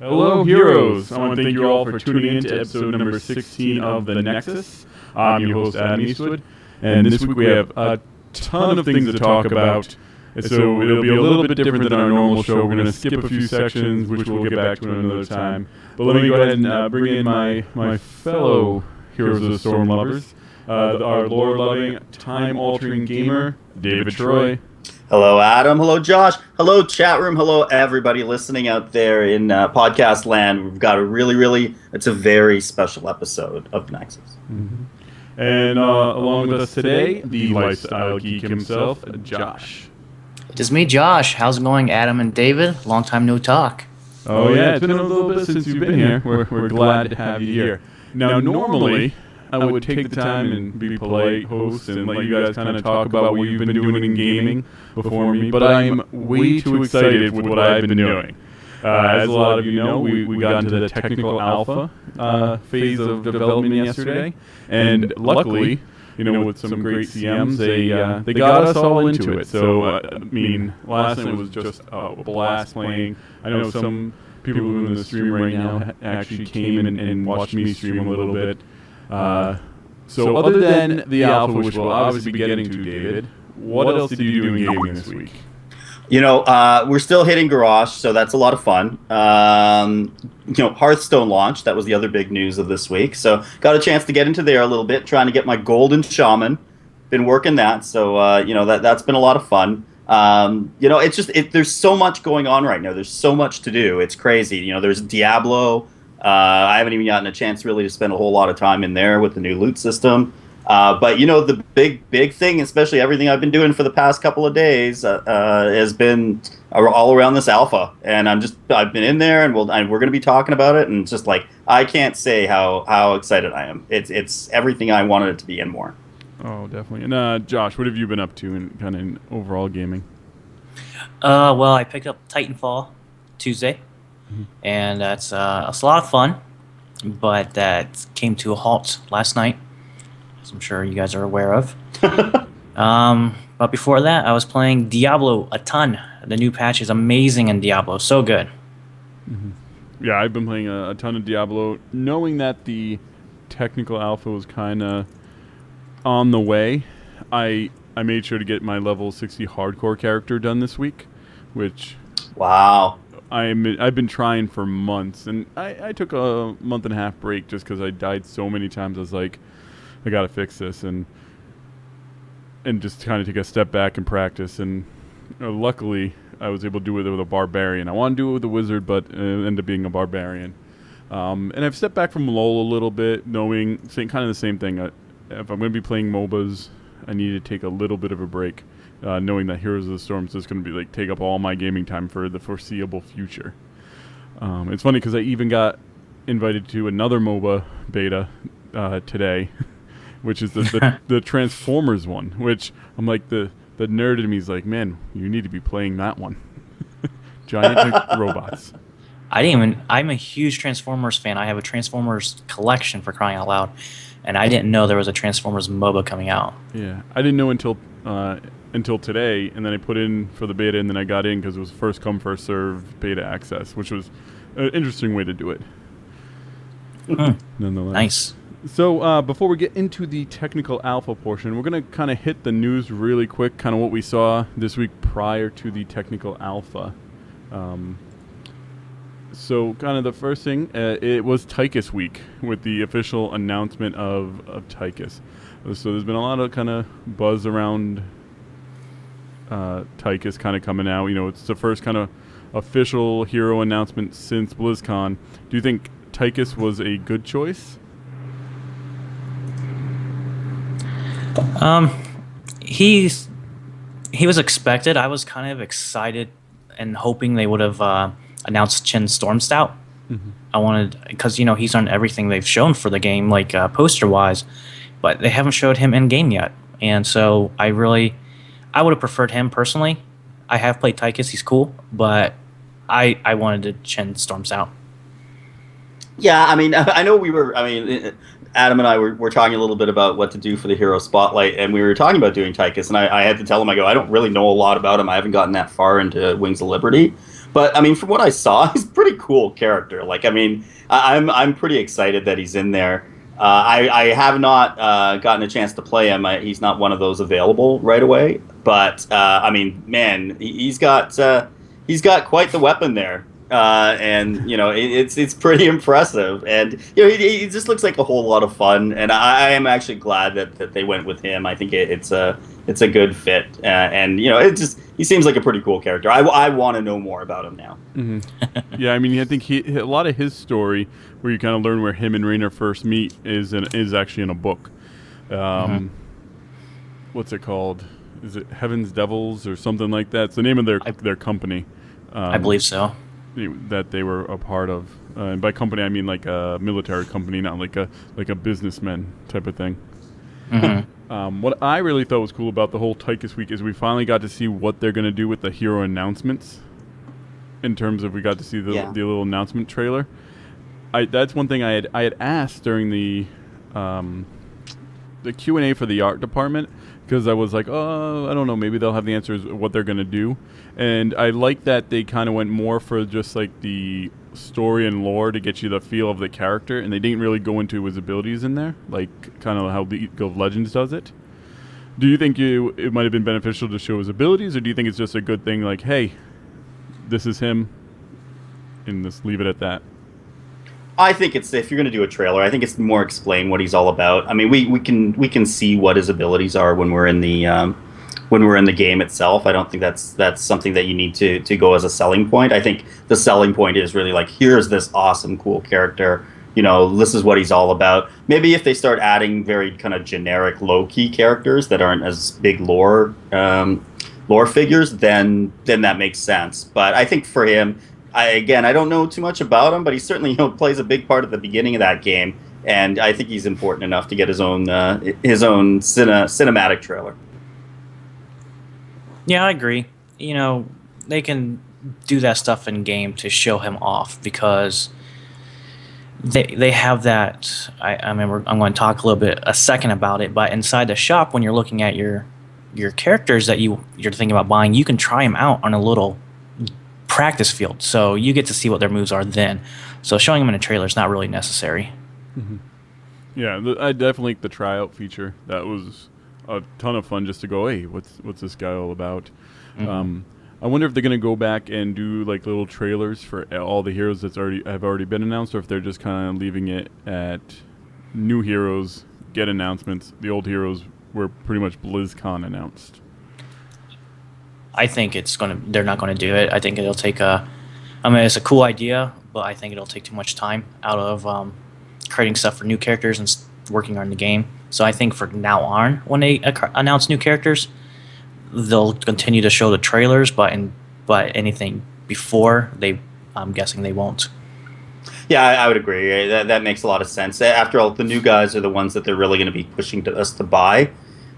Hello, heroes! I want to thank you all for tuning in to episode number 16 of The Nexus. I'm your host, Adam Eastwood, and this week we have a ton of things to talk about. So it'll be a little bit different than our normal show. We're going to skip a few sections, which we'll get back to another time. But let me go ahead and bring in my fellow Heroes of the Storm lovers, our lore-loving, time-altering gamer, David Troy. Hello, Adam. Hello, Josh. Hello, chat room. Hello, everybody listening out there in podcast land. We've got it's a very special episode of Nexus. Mm-hmm. And along with us today, the lifestyle geek himself, Josh. It is me, Josh. How's it going, Adam and David? Long time no talk. Oh, yeah. It's been a little bit since you've been here. We're glad to have you here. Now, normally, I would take the time and be polite host and let you guys kind of talk about what you've been doing in gaming before me, but I'm way too excited with what I've been doing. As a lot of you know, we got into the technical alpha phase of development yesterday, and luckily, with some great CMs, they got us all into it. So, last night was just a blast playing. I know some people who are in the stream right now actually came and watched me stream a little bit. So other than the alpha, which we'll obviously be getting to, David, what else did you do in gaming this week? We're still hitting Garage, so that's a lot of fun. Hearthstone launched. That was the other big news of this week. So got a chance to get into there a little bit, trying to get my Golden Shaman. Been working that, so that's been a lot of fun. There's so much going on right now. There's so much to do. It's crazy. There's Diablo. I haven't even gotten a chance really to spend a whole lot of time in there with the new loot system. But the big thing, especially everything I've been doing for the past couple of days, has been all around this alpha. And I've been in there, and we're going to be talking about it. And just like, I can't say how excited I am. It's everything I wanted it to be and more. Oh, definitely. And Josh, what have you been up to in overall gaming? Well, I picked up Titanfall Tuesday. And that's a lot of fun, but that came to a halt last night, as I'm sure you guys are aware of. But before that, I was playing Diablo a ton. The new patch is amazing in Diablo, so good. Mm-hmm. Yeah, I've been playing a ton of Diablo, knowing that the technical alpha was kind of on the way. I made sure to get my level 60 hardcore character done this week, which... Wow. I've been trying for months, and I took a month and a half break just because I died so many times. I was like, I gotta fix this, and just kind of take a step back and practice. And luckily, I was able to do it with a barbarian. I want to do it with a wizard, but it ended up being a barbarian. And I've stepped back from LoL a little bit, saying kind of the same thing. If I'm going to be playing MOBAs, I need to take a little bit of a break. Knowing that Heroes of the Storm is just going to be take up all my gaming time for the foreseeable future. It's funny because I even got invited to another MOBA beta today, which is the Transformers one. Which I'm like the nerd in me is like, man, you need to be playing that one. Giant robots. I'm a huge Transformers fan. I have a Transformers collection, for crying out loud, and I didn't know there was a Transformers MOBA coming out. Yeah, I didn't know until today, and then I put in for the beta, and then I got in because it was first come, first serve beta access, which was an interesting way to do it. Nonetheless. Nice. So before we get into the technical alpha portion, we're going to kind of hit the news really quick, kind of what we saw this week prior to the technical alpha. So kind of the first thing, it was Tychus week with the official announcement of Tychus. So there's been a lot of kind of buzz around Tychus kind of coming out. It's the first kind of official hero announcement since BlizzCon. Do you think Tychus was a good choice? He was expected. I was kind of excited and hoping they would have announced Chen Stormstout. Mm-hmm. I wanted, because he's on everything they've shown for the game, like poster wise, but they haven't showed him in game yet, and so I would have preferred him personally. I have played Tychus; he's cool, but I wanted to Chen Stormstout. Yeah, I know Adam and I were talking a little bit about what to do for the Hero Spotlight, and we were talking about doing Tychus, and I had to tell him, I don't really know a lot about him. I haven't gotten that far into Wings of Liberty. But I mean, from what I saw, he's a pretty cool character. Like, I mean, I'm pretty excited that he's in there. I have not gotten a chance to play him. He's not one of those available right away. But I mean, man, he's got quite the weapon there. And you know it's pretty impressive, and you know he just looks like a whole lot of fun, and I am actually glad that they went with him. I think it's a good fit, and you know he seems like a pretty cool character. I want to know more about him now. Mm-hmm. Yeah, I mean I think a lot of his story, where you kind of learn where him and Raynor first meet, is actually in a book. What's it called? Is it Heaven's Devils or something like that? It's the name of their company. I believe so. That they were a part of, and by company I mean like a military company, not like a businessman type of thing. Mm-hmm. What I really thought was cool about the whole Tychus week is we finally got to see what they're going to do with the hero announcements. In terms of we got to see the little announcement trailer. That's one thing I had asked during the Q&A for the art department, because I was like, oh, I don't know, maybe they'll have the answers what they're going to do. And I like that they kind of went more for just like the story and lore to get you the feel of the character, and they didn't really go into his abilities in there, like kind of how League of Legends does it. Do you think it might have been beneficial to show his abilities, or do you think it's just a good thing, like, hey, this is him, and just leave it at that? I think if you're going to do a trailer, I think it's more explain what he's all about. I mean, we can see what his abilities are when we're in the game itself. I don't think that's something that you need to go as a selling point. I think the selling point is really like, here's this awesome, cool character. You know, this is what he's all about. Maybe if they start adding very kind of generic, low-key characters that aren't as big lore figures, then that makes sense. But I think for him, I don't know too much about him, but he certainly plays a big part at the beginning of that game, and I think he's important enough to get his own cinematic trailer. Yeah, I agree. You know, they can do that stuff in game to show him off, because they have that. I remember I'm going to talk a second about it, but inside the shop, when you're looking at your characters that you're thinking about buying, you can try them out on a little practice field, so you get to see what their moves are then. So showing them in a trailer is not really necessary. Mm-hmm. Yeah, I definitely like the tryout feature. That was a ton of fun, just to go, hey, what's this guy all about? Mm-hmm. I wonder if they're going to go back and do like little trailers for all the heroes have already been announced, or if they're just kind of leaving it at new heroes get announcements. The old heroes were pretty much BlizzCon announced. I think they're not going to do it. I think it'll take it's a cool idea, but I think it'll take too much time out of creating stuff for new characters and working on the game. So I think for now on, when they announce new characters, they'll continue to show the trailers, but anything before, I'm guessing they won't. Yeah, I would agree. That makes a lot of sense. After all, the new guys are the ones that they're really going to be pushing us to buy.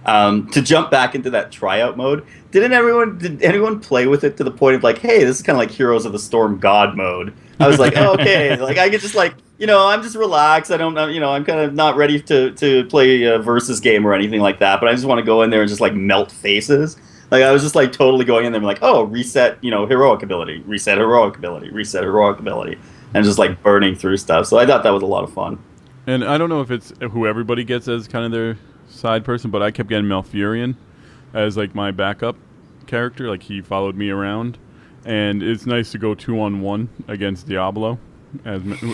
To jump back into that tryout mode, did anyone play with it to the point of like, hey, this is kind of like Heroes of the Storm God mode? I was like, oh, okay, like I could just like, I'm just relaxed. I don't know, I'm kind of not ready to play a versus game or anything like that, but I just want to go in there and just like melt faces. Like I was just like totally going in there and like, oh, reset, heroic ability, reset heroic ability, reset heroic ability, and just like burning through stuff. So I thought that was a lot of fun. And I don't know if it's who everybody gets as kind of their side person, but I kept getting Malfurion as like my backup character. Like he followed me around, and it's nice to go 2-on-1 against Diablo.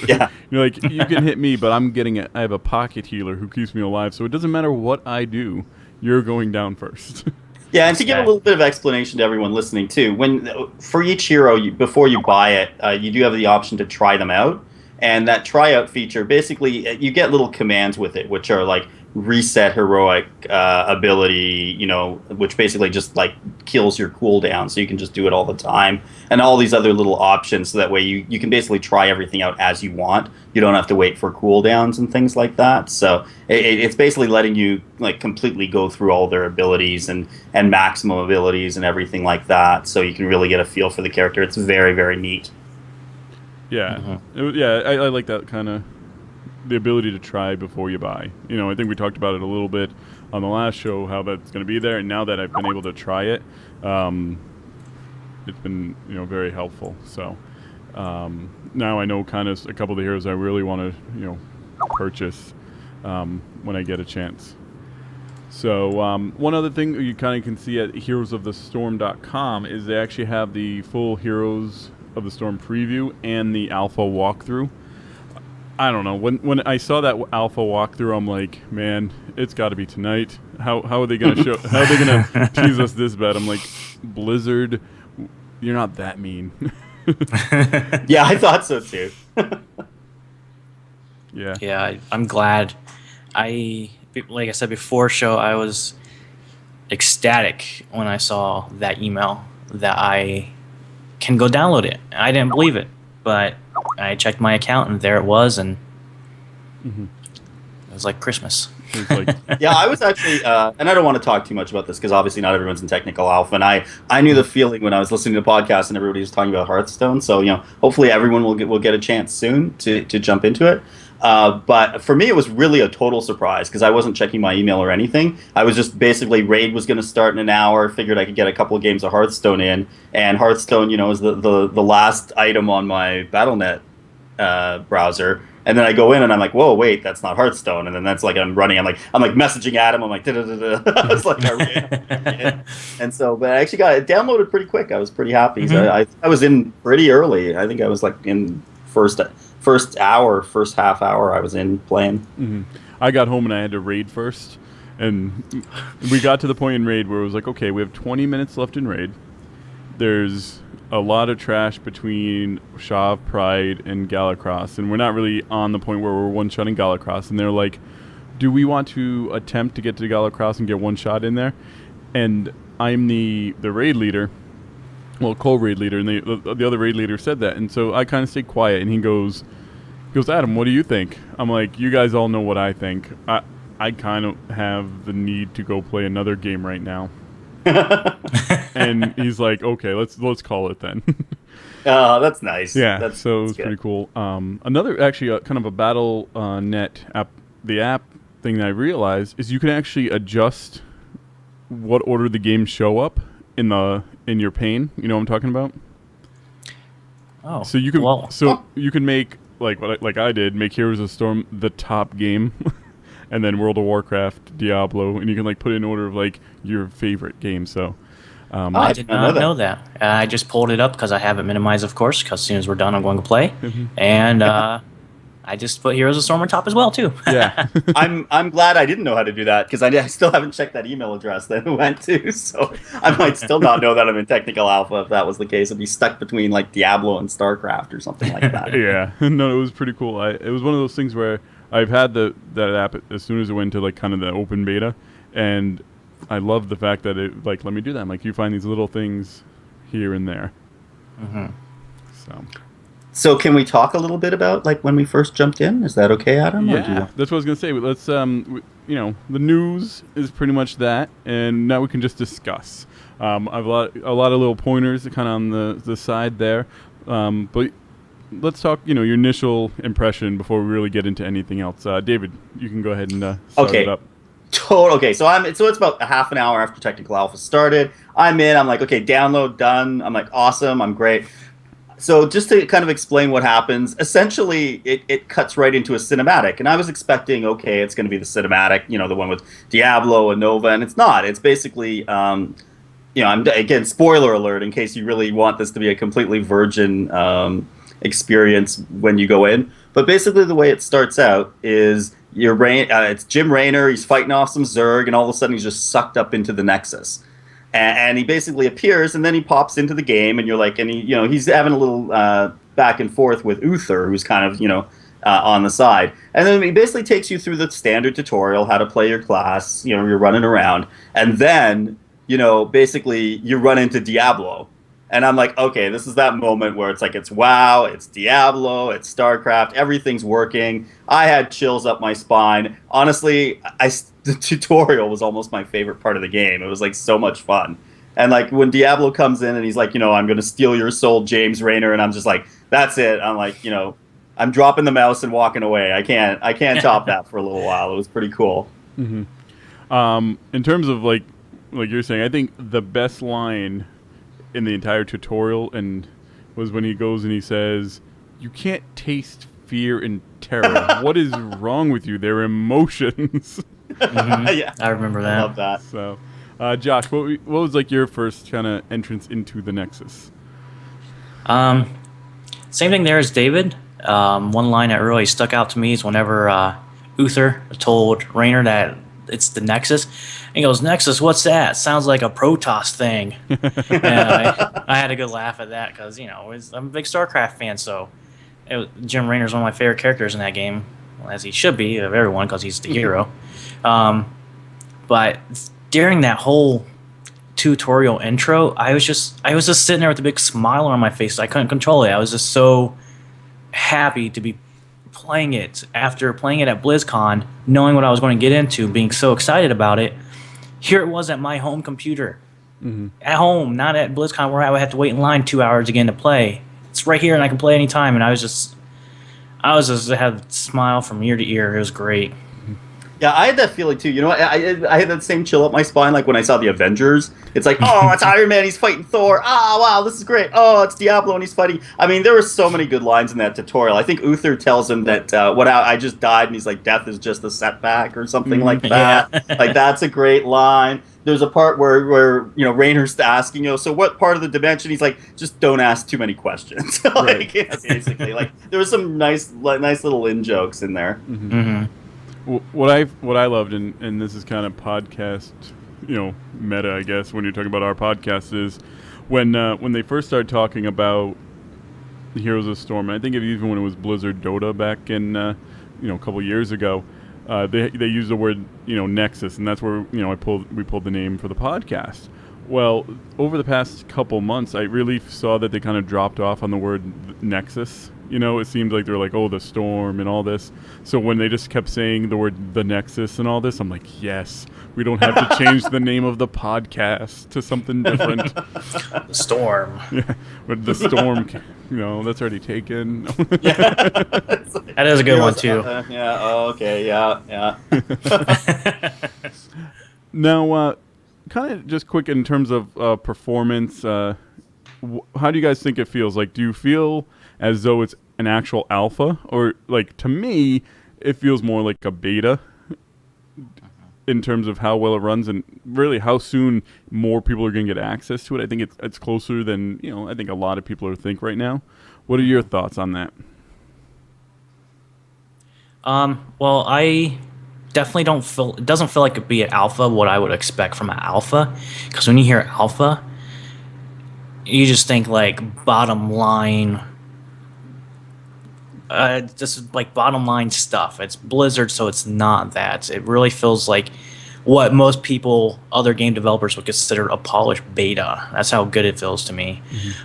Yeah, like you can hit me, but I have a pocket healer who keeps me alive, so it doesn't matter what I do, you're going down first. Yeah, and to give a little bit of explanation to everyone listening too, for each hero, before you buy it, you do have the option to try them out, and that tryout feature, basically, you get little commands with it, which are like reset heroic ability, which basically just like kills your cooldown, so you can just do it all the time, and all these other little options, so that way you can basically try everything out as you want. You don't have to wait for cooldowns and things like that. So it's basically letting you like completely go through all their abilities and maximum abilities and everything like that, so you can really get a feel for the character. It's very, very neat. Yeah, I like that kind of the ability to try before you buy. I think we talked about it a little bit on the last show, how that's going to be there, and now that I've been able to try it, it's been very helpful. So now I know kind of a couple of the heroes I really want to purchase when I get a chance. So one other thing you kind of can see at heroesofthestorm.com is they actually have the full Heroes of the Storm preview and the alpha walkthrough. I don't know. When I saw that alpha walkthrough, I'm like, man, it's got to be tonight. How are they going to show? How are they going to tease us this bad? I'm like, Blizzard, you're not that mean. Yeah, I thought so too. Yeah. Yeah, I'm glad. Like I said before show, I was ecstatic when I saw that email that I can go download it. I didn't believe it, but I checked my account and there it was, and it was like Christmas. It's like, Yeah, I was actually, and I don't want to talk too much about this because obviously not everyone's in technical alpha, and I knew the feeling when I was listening to the podcast and everybody was talking about Hearthstone. So hopefully everyone will get a chance soon to jump into it. But for me, it was really a total surprise because I wasn't checking my email or anything. I was just basically raid was going to start in an hour. Figured I could get a couple of games of Hearthstone in, and Hearthstone, is the last item on my BattleNet browser. And then I go in and I'm like, whoa, wait, that's not Hearthstone. And then that's like I'm running. I'm like messaging Adam. I'm like, da-da-da-da. I was like, and so, but I actually got it downloaded pretty quick. I was pretty happy. So I was in pretty early. I think I was like in first half hour I was in playing. I got home and I had to raid first, and we got to the point in raid where it was like, okay, we have 20 minutes left in raid. There's a lot of trash between Shav, Pride, and Galacross, and we're not really on the point where we're one-shotting Galacross, and they're like, do we want to attempt to get to Galacross and get one shot in there? And I'm the raid leader, well, co-raid leader, and the other raid leader said that, and so I kind of stayed quiet, and he goes, Adam, what do you think? I'm like, you guys all know what I think. I kind of have the need to go play another game right now. And he's like, okay, let's call it then. Oh, that's nice. Yeah, so it was pretty cool. Another, actually, kind of a battle net app, the app thing that I realized is you can actually adjust what order the games show up in your pane. You know what I'm talking about? Oh, so you can you can make like I did, make Heroes of Storm the top game, and then World of Warcraft, Diablo, and you can put it in order of your favorite game. So I did not know that. I just pulled it up because I have it minimized, of course. Because as soon as we're done, I'm going to play, and I just put Heroes of Storm on top as well too. Yeah, I'm glad I didn't know how to do that because I still haven't checked that email address that it went to, so I might still not know that I'm in technical alpha. If that was the case, I'd be stuck between Diablo and StarCraft or something like that. Yeah, no, it was pretty cool. It was one of those things where I've had that app as soon as it went to kind of the open beta, and I love the fact that it let me do that. I'm like, you find these little things here and there. So can we talk a little bit about when we first jumped in? Is that okay, Adam? Yeah, that's what I was gonna say. Let's the news is pretty much that, and now we can just discuss. I've a lot of little pointers kind of on the side there, but let's talk. Your initial impression before we really get into anything else. David, you can go ahead and start it up. Okay, so it's about a half an hour after technical alpha started. I'm in. I'm like, okay, download done. I'm like, awesome. I'm great. So just to kind of explain what happens, essentially it cuts right into a cinematic. And I was expecting, okay, it's going to be the cinematic, the one with Diablo and Nova, and it's not. It's basically, I'm again, spoiler alert in case you really want this to be a completely virgin experience when you go in. But basically the way it starts out is it's Jim Raynor, he's fighting off some Zerg, and all of a sudden he's just sucked up into the Nexus. And he basically appears, and then he pops into the game, and you're like, and he's having a little back and forth with Uther, who's kind of, on the side. And then he basically takes you through the standard tutorial, how to play your class, you're running around. And then, basically you run into Diablo. And I'm like, okay, this is that moment where it's WoW, it's Diablo, it's StarCraft, everything's working. I had chills up my spine. Honestly, the tutorial was almost my favorite part of the game. It was so much fun. And when Diablo comes in and he's like, I'm going to steal your soul, James Raynor, and I'm just like, that's it. I'm like, I'm dropping the mouse and walking away. I can't top that for a little while. It was pretty cool. In terms of like you're saying, I think the best line in the entire tutorial, and was when he goes and he says, "You can't taste fear and terror. What is wrong with you? They're emotions." Yeah, I remember that. I love that. So, Josh, what was like your first kind of entrance into the Nexus? Same thing there as David. One line that really stuck out to me is whenever Uther told Raynor that it's the Nexus. And he goes, "Nexus, what's that? Sounds like a Protoss thing." And I had a good laugh at that because, I'm a big StarCraft fan, so Jim Raynor's one of my favorite characters in that game, as he should be of everyone because he's the hero. But during that whole tutorial intro, I was just sitting there with a big smile on my face. I couldn't control it. I was just so happy to be playing it after playing it at BlizzCon, knowing what I was going to get into, being so excited about it. Here it was at my home computer, at home, not at BlizzCon where I would have to wait in line 2 hours again to play. It's right here and I can play anytime. And I had a smile from ear to ear. It was great. Yeah, I had that feeling too. I had that same chill up my spine like when I saw the Avengers. It's like, oh, it's Iron Man, he's fighting Thor. Ah, wow, this is great. Oh, it's Diablo and he's fighting. I mean, there were so many good lines in that tutorial. I think Uther tells him that I just died, and he's like, death is just a setback or something like that. Yeah. Like, that's a great line. There's a part where Raynor's asking, so what part of the dimension? He's like, just don't ask too many questions. Right. Basically, like there was some nice little in jokes in there. What I loved, and this is kind of podcast, meta, I guess, when you're talking about our podcast, is when they first started talking about the Heroes of Storm. And I think even when it was Blizzard Dota back in a couple years ago, they used the word Nexus, and that's where we pulled the name for the podcast. Well, over the past couple months, I really saw that they kind of dropped off on the word Nexus. It seems like they're like, oh, the storm and all this. So when they just kept saying the word the Nexus and all this, I'm like, yes, we don't have to change the name of the podcast to something different. The Storm. Yeah, but the storm, that's already taken. That is a good one too. Yeah. Oh, okay. Yeah. Now, kind of just quick in terms of performance, how do you guys think it feels? Like, do you feel as though it's an actual alpha, or like, to me, it feels more like a beta in terms of how well it runs and really how soon more people are going to get access to it? I think it's closer than I think a lot of people think right now. What are your thoughts on that? Well, I definitely it doesn't feel like it'd be an alpha what I would expect from an alpha, because when you hear alpha, you just think like bottom line. This is like bottom line stuff. It's Blizzard, so it's not that. It really feels like what most people, other game developers, would consider a polished beta. That's how good it feels to me.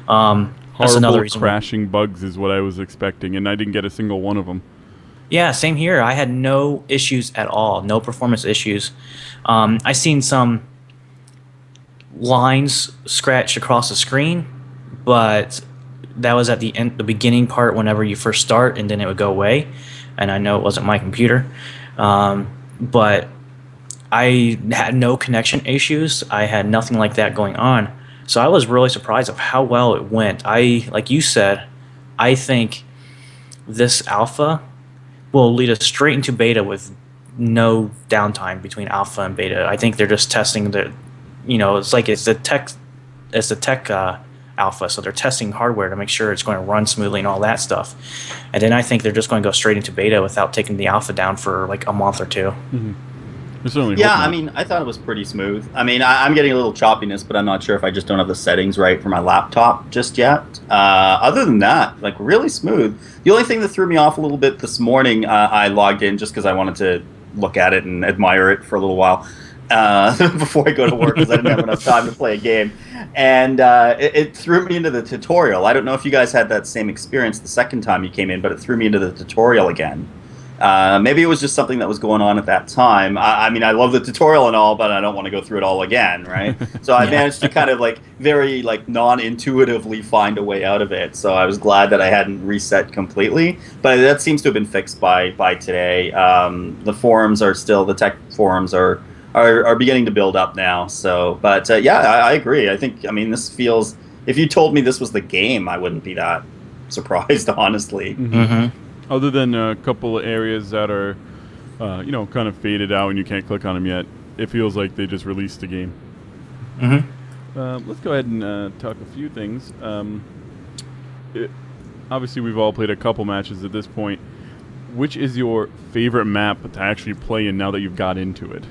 That's another reason. Crashing bugs is what I was expecting, and I didn't get a single one of them. Yeah, same here. I had no issues at all. No performance issues. I seen some lines scratched across the screen, but that was at the beginning part whenever you first start, and then it would go away. And I know it wasn't my computer, but I had no connection issues. I had nothing like that going on. So I was really surprised of how well it went. Like you said, I think this alpha will lead us straight into beta with no downtime between alpha and beta. I think they're just testing it's the tech alpha, so they're testing hardware to make sure it's going to run smoothly and all that stuff. And then I think they're just going to go straight into beta without taking the alpha down for like a month or two. Yeah, I mean, I thought it was pretty smooth. I mean, I'm getting a little choppiness, but I'm not sure if I just don't have the settings right for my laptop just yet. Other than that, like, really smooth. The only thing that threw me off a little bit this morning, I logged in just because I wanted to look at it and admire it for a little while before I go to work, because I didn't have enough time to play a game. And it threw me into the tutorial. I don't know if you guys had that same experience the second time you came in, but it threw me into the tutorial again. Maybe it was just something that was going on at that time. I mean, I love the tutorial and all, but I don't want to go through it all again, right? So I managed to kind of very non-intuitively find a way out of it. So I was glad that I hadn't reset completely. But that seems to have been fixed by today. The forums are still, the tech forums are beginning to build up now. So, but yeah, I agree. I think, this feels if you told me this was the game, I wouldn't be that surprised, honestly. Other than a couple of areas that are, kind of faded out and you can't click on them yet, it feels like they just released the game. Let's go ahead and talk a few things. Obviously, we've all played a couple matches at this point. Which is your favorite map to actually play in now that you've got into it?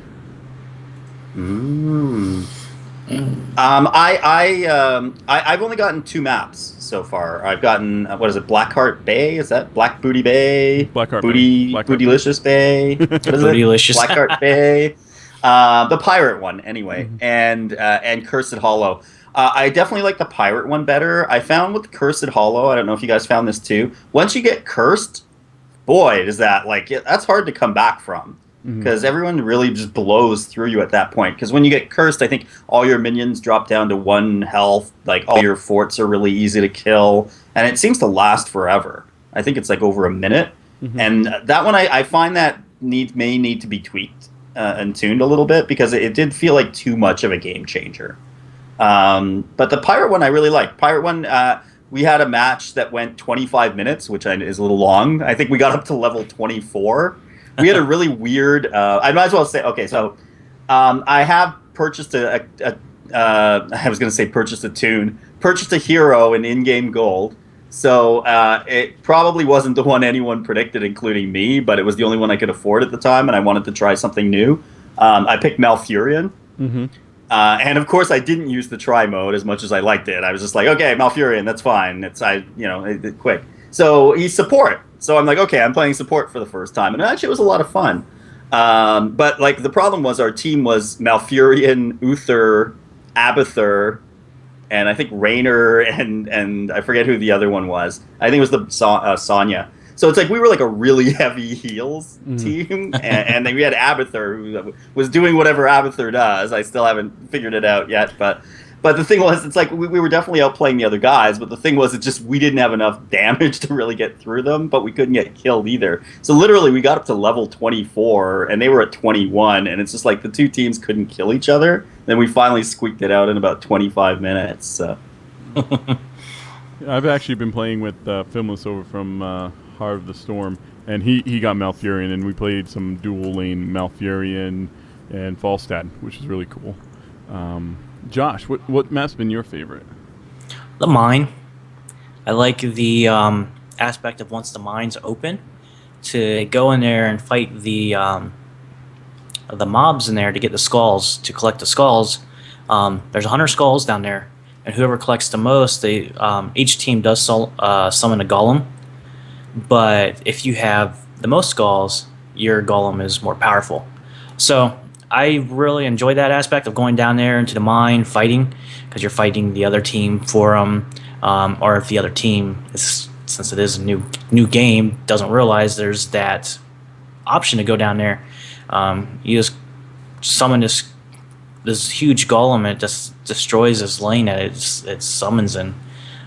I've only gotten 2 maps so far. I've gotten what is it, Blackheart Bay? Is that Black Booty Bay? Blackheart Booty Bay. Bootylicious Bay. What is Bootylicious. it? Blackheart Bay. The pirate one, anyway, and Cursed Hollow. I definitely like the pirate one better. I found with Cursed Hollow, I don't know if you guys found this too. Once you get cursed, boy, is that that's hard to come back from. Because everyone really just blows through you at that point. Because when you get cursed, I think all your minions drop down to 1 health. Like, all your forts are really easy to kill. And it seems to last forever. I think it's like over a minute. And that one, I find that may need to be tweaked and tuned a little bit. Because it did feel like too much of a game changer. But the pirate one, I really like. Pirate one, we had a match that went 25 minutes, which is a little long. I think we got up to level 24. We had a really weird. I might as well say. Okay, so I have purchased I was going to say purchased a tune. Purchased a hero in game gold. So it probably wasn't the one anyone predicted, including me. But it was the only one I could afford at the time, and I wanted to try something new. I picked Malfurion. And of course, I didn't use the try mode as much as I liked it. I was just like, okay, Malfurion, that's fine. Quick. So he's support. So I'm like, okay, I'm playing support for the first time. And actually, it was a lot of fun. But the problem was our team was Malfurion, Uther, Abathur, and I think Raynor, and I forget who the other one was. I think it was the Sonya. So it's like we were like a really heavy heals team, and then we had Abathur, who was doing whatever Abathur does. I still haven't figured it out yet, but the thing was, it's like we were definitely outplaying the other guys, but the thing was, it's just we didn't have enough damage to really get through them, but we couldn't get killed either. So literally, we got up to level 24, and they were at 21, and it's just like the two teams couldn't kill each other. Then we finally squeaked it out in about 25 minutes. So. I've actually been playing with Filmless over from Heart of the Storm, and he got Malfurion, and we played some dual lane Malfurion and Falstad, which is really cool. Josh, what map's been your favorite? The mine. I like the aspect of once the mine's open, to go in there and fight the mobs in there to get the skulls, to collect the skulls. There's 100 skulls down there, and whoever collects the most, each team does summon a golem. But if you have the most skulls, your golem is more powerful. So I really enjoy that aspect of going down there into the mine, fighting, because you're fighting the other team for them, or if the other team, since it is a new game, doesn't realize there's that option to go down there. You just summon this huge golem, and it just destroys this lane that it summons in.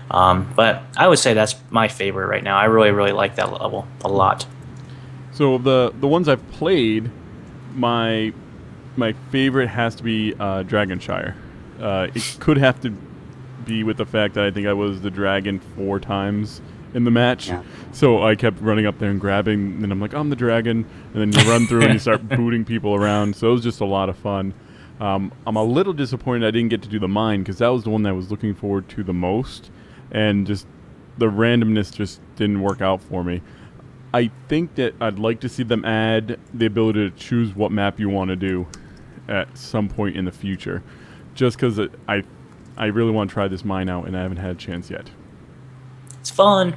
But I would say that's my favorite right now. I really, really like that level a lot. So the ones I've played, my favorite has to be Dragonshire. It could have to be with the fact that I think I was the dragon 4 times in the match. Yeah. So I kept running up there and grabbing, and I'm like, I'm the dragon. And then you run through and you start booting people around. So it was just a lot of fun. I'm a little disappointed I didn't get to do the mine, because that was the one that I was looking forward to the most. And just the randomness just didn't work out for me. I think that I'd like to see them add the ability to choose what map you want to do at some point in the future. Just because I really want to try this mine out, and I haven't had a chance yet. It's fun.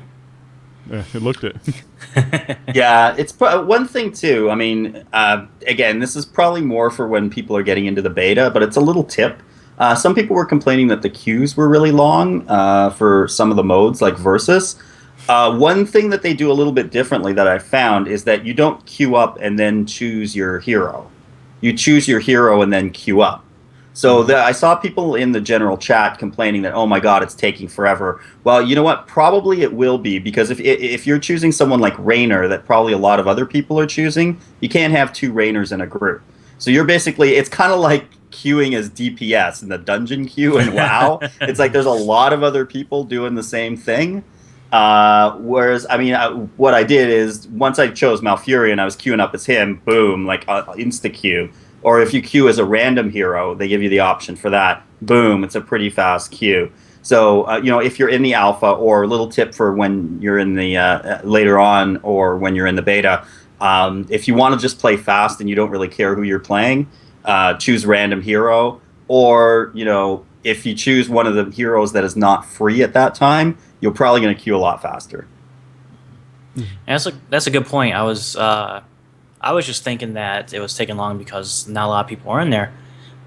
Yeah, it looked it. Yeah, it's one thing too. I mean, again, this is probably more for when people are getting into the beta, but it's a little tip. Some people were complaining that the queues were really long for some of the modes, like Versus. One thing that they do a little bit differently that I found is that you don't queue up and then choose your hero. You choose your hero and then queue up. So I saw people in the general chat complaining that, oh my god, it's taking forever. Well, you know what? Probably it will be, because if you're choosing someone like Raynor that probably a lot of other people are choosing, you can't have 2 Raynors in a group. So you're basically, it's kind of like queuing as DPS in the dungeon queue in WoW. It's like there's a lot of other people doing the same thing. Whereas, I mean, what I did is once I chose Malfurion, I was queuing up as him, boom, like insta queue. Or if you queue as a random hero, they give you the option for that. Boom, it's a pretty fast queue. So, if you're in the alpha, or a little tip for when you're in the later on, or when you're in the beta, if you want to just play fast and you don't really care who you're playing, choose random hero. Or, if you choose one of the heroes that is not free at that time, you're probably going to queue a lot faster. And that's a good point. I was just thinking that it was taking long because not a lot of people were in there,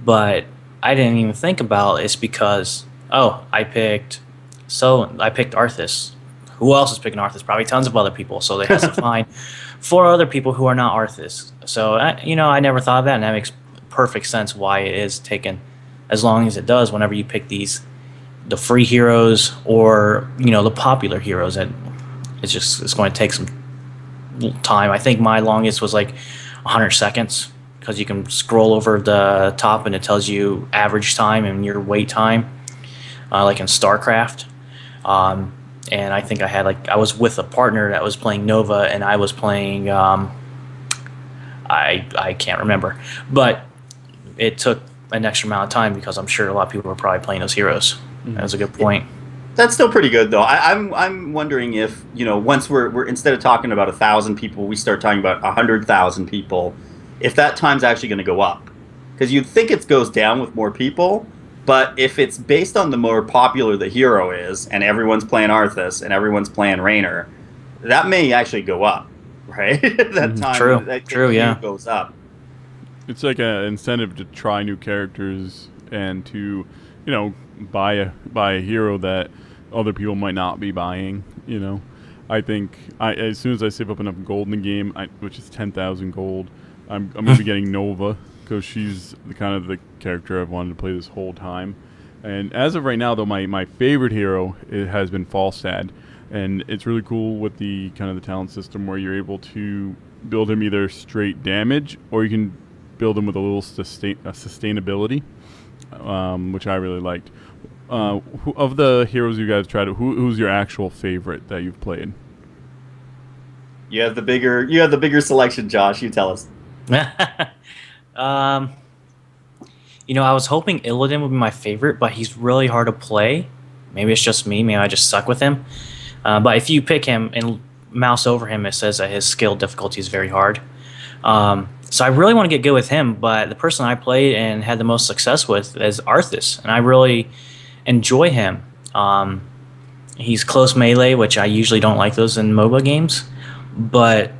but I didn't even think about it's because I picked Arthas. Who else is picking Arthas? Probably tons of other people. So they have to find 4 other people who are not Arthas. So I never thought of that, and that makes perfect sense why it is taking as long as it does whenever you pick the free heroes or the popular heroes. And it's going to take some time. I think my longest was like 100 seconds because you can scroll over the top and it tells you average time and your wait time, like in StarCraft. And I think I was with a partner that was playing Nova, and I was playing I can't remember, but it took an extra amount of time because I'm sure a lot of people were probably playing those heroes. That was a good point. That's still pretty good, though. I'm wondering if once we're instead of talking about 1,000 people, we start talking about 100,000 people, if that time's actually going to go up, because you'd think it goes down with more people, but if it's based on the more popular the hero is, and everyone's playing Arthas and everyone's playing Raynor, that may actually go up, right? That time, true, yeah, goes up. It's like an incentive to try new characters and to, buy a hero that other people might not be buying. I think as soon as I save up enough gold in the game, which is 10,000 gold, I'm gonna be getting Nova because she's the character I've wanted to play this whole time. And as of right now, though, my favorite hero has been Falstad, and it's really cool with the the talent system where you're able to build him either straight damage or you can build him with a little sustainability, which I really liked. Of the heroes you guys tried, who's your actual favorite that you've played? You have the bigger selection, Josh. You tell us. I was hoping Illidan would be my favorite, but he's really hard to play. Maybe it's just me. Maybe I just suck with him. But if you pick him and mouse over him, it says that his skill difficulty is very hard. So I really want to get good with him, but the person I played and had the most success with is Arthas, and I really enjoy him. He's close melee, which I usually don't like those in MOBA games, but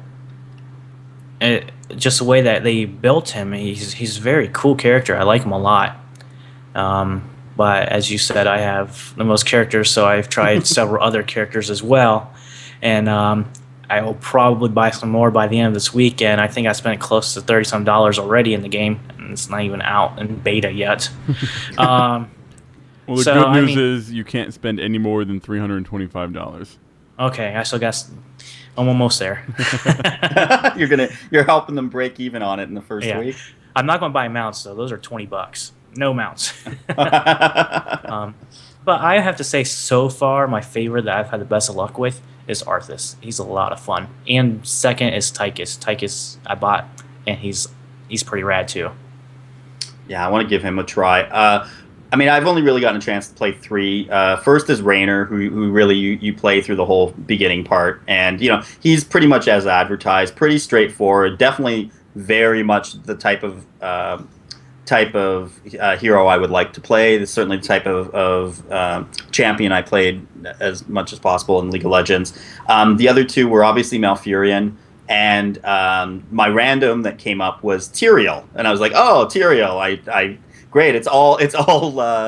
just the way that they built him, he's a very cool character. I like him a lot. But as you said, I have the most characters, so I've tried several other characters as well, and I will probably buy some more by the end of this weekend. I think I spent close to $30-some already in the game, and it's not even out in beta yet. Well, the good news is you can't spend any more than $325. Okay, I still got. I'm almost there. You're helping them break even on it in the first week. I'm not going to buy mounts though; those are $20. No mounts. But I have to say, so far, my favorite that I've had the best of luck with is Arthas. He's a lot of fun. And second is Tychus. Tychus I bought, and he's pretty rad too. Yeah, I want to give him a try. I've only really gotten a chance to play 3. First is Raynor, who really you play through the whole beginning part, and he's pretty much as advertised, pretty straightforward. Definitely very much the type of hero I would like to play. It's certainly the type of champion I played as much as possible in League of Legends. The other 2 were obviously Malfurion, and my random that came up was Tyrael, and I was like, oh, Tyrael, great. It's all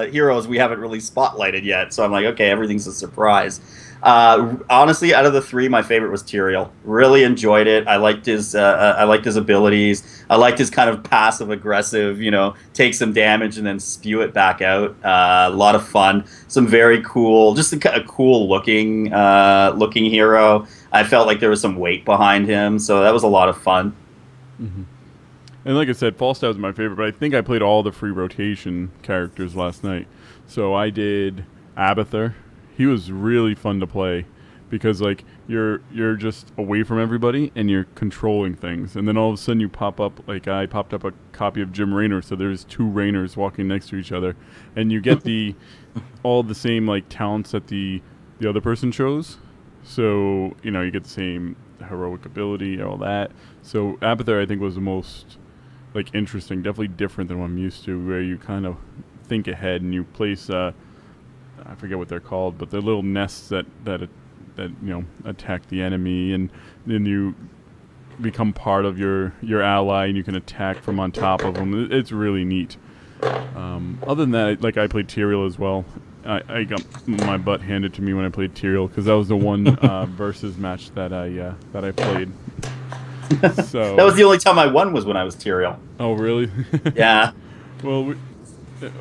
heroes we haven't really spotlighted yet. So I'm like, okay, everything's a surprise. Honestly, out of the 3, my favorite was Tyrael. Really enjoyed it. I liked his abilities. I liked his kind of passive aggressive, take some damage and then spew it back out. A lot of fun. Some very cool, just a cool looking hero. I felt like there was some weight behind him, so that was a lot of fun. Mm-hmm. And like I said, Falstaff was my favorite, but I think I played all the free rotation characters last night. So I did Abathur. He was really fun to play because like you're just away from everybody and you're controlling things, and then all of a sudden you pop up. Like I popped up a copy of Jim Raynor, so there's two Raynors walking next to each other, and you get the all the same like talents that the other person chose. So you get the same heroic ability, all that. So Abathur I think was the most like interesting, definitely different than what I'm used to, where you kind of think ahead and you place I forget what they're called, but they're little nests that attack the enemy, and then you become part of your ally and you can attack from on top of them. It's really neat. Other than that, like I played Tyrael as well. I got my butt handed to me when I played Tyrael because that was the one versus match that I played. So that was the only time I won was when I was Tyrael. Oh really? Yeah. Well,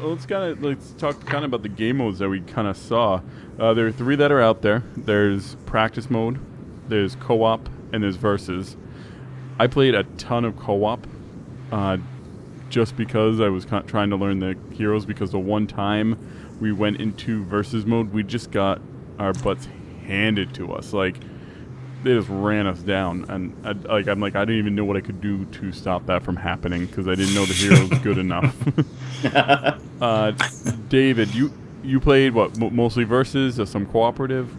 let's talk kind of about the game modes that we kind of saw. There are 3 that are out there. There's practice mode, there's co-op, and there's versus. I played a ton of co-op, just because I was trying to learn the heroes. Because the one time we went into versus mode, we just got our butts handed to us. Like they just ran us down, and I didn't even know what I could do to stop that from happening because I didn't know the hero was good enough. David, you played what? Mostly versus or some cooperative?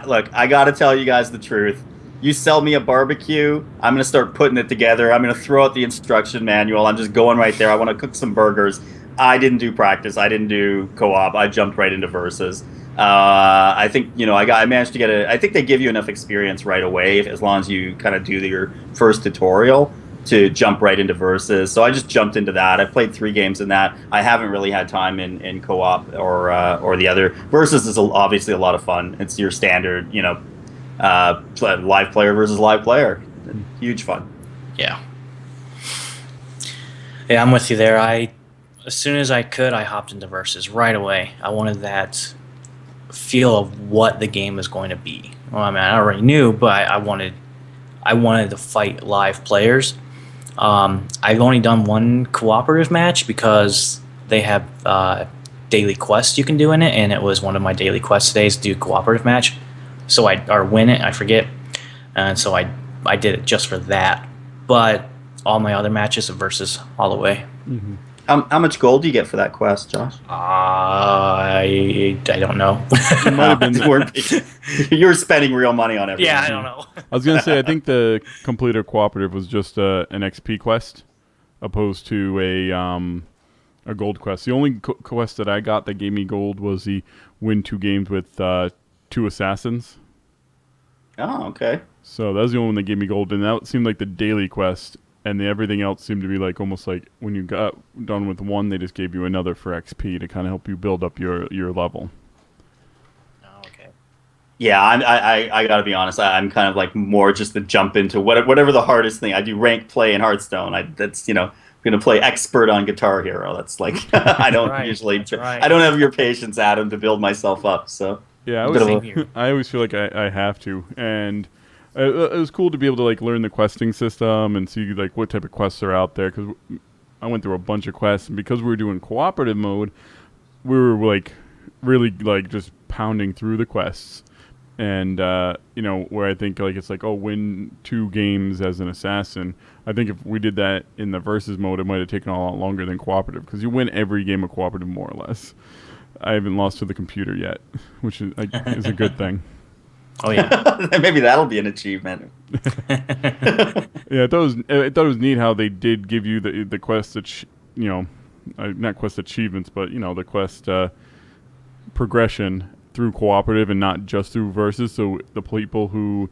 Look, I gotta tell you guys the truth. You sell me a barbecue, I'm gonna start putting it together. I'm gonna throw out the instruction manual. I'm just going right there. I want to cook some burgers. I didn't do practice. I didn't do co-op. I jumped right into versus. I think I managed to get I think they give you enough experience right away as long as you kind of do your first tutorial to jump right into versus. So I just jumped into that. I played 3 games in that. I haven't really had time in co-op or the other. Versus is obviously a lot of fun. It's your standard live player versus live player. Huge fun. Yeah, I'm with you there. As soon as I could, I hopped into versus right away. I wanted that feel of what the game is going to be. Well, I mean, I already knew, but I wanted to fight live players. I've only done one cooperative match because they have daily quests you can do in it, and it was one of my daily quests today is do a cooperative match. So win it, I forget, and so I did it just for that. But all my other matches are versus all the way. Mm-hmm. How much gold do you get for that quest, Josh? I don't know. It might have been you were spending real money on everything. Yeah, I don't know. I was gonna say I think the completer cooperative was just an XP quest, opposed to a gold quest. The only quest that I got that gave me gold was the win 2 games with 2 assassins. Oh, okay. So that was the only one that gave me gold, and that seemed like the daily quest. And everything else seemed to be like almost like when you got done with one, they just gave you another for XP to kind of help you build up your level. Oh, okay. Yeah, I gotta be honest. I'm kind of like more just to jump into whatever the hardest thing. I do ranked play in Hearthstone. That's gonna play expert on Guitar Hero. That's like I don't usually. Right. I don't have your patience, Adam, to build myself up. So yeah, I always feel like I have to, and it was cool to be able to like learn the questing system and see like what type of quests are out there, because I went through a bunch of quests, and because we were doing cooperative mode, we were like really like just pounding through the quests, and where I think like it's like, oh, win 2 games as an assassin. I think if we did that in the versus mode, it might have taken a lot longer than cooperative, because you win every game of cooperative more or less. I haven't lost to the computer yet, which is a good thing. Oh yeah, maybe that'll be an achievement. Yeah, I thought it was neat how they did give you the quest not quest achievements, but the quest progression through cooperative and not just through versus. So the people who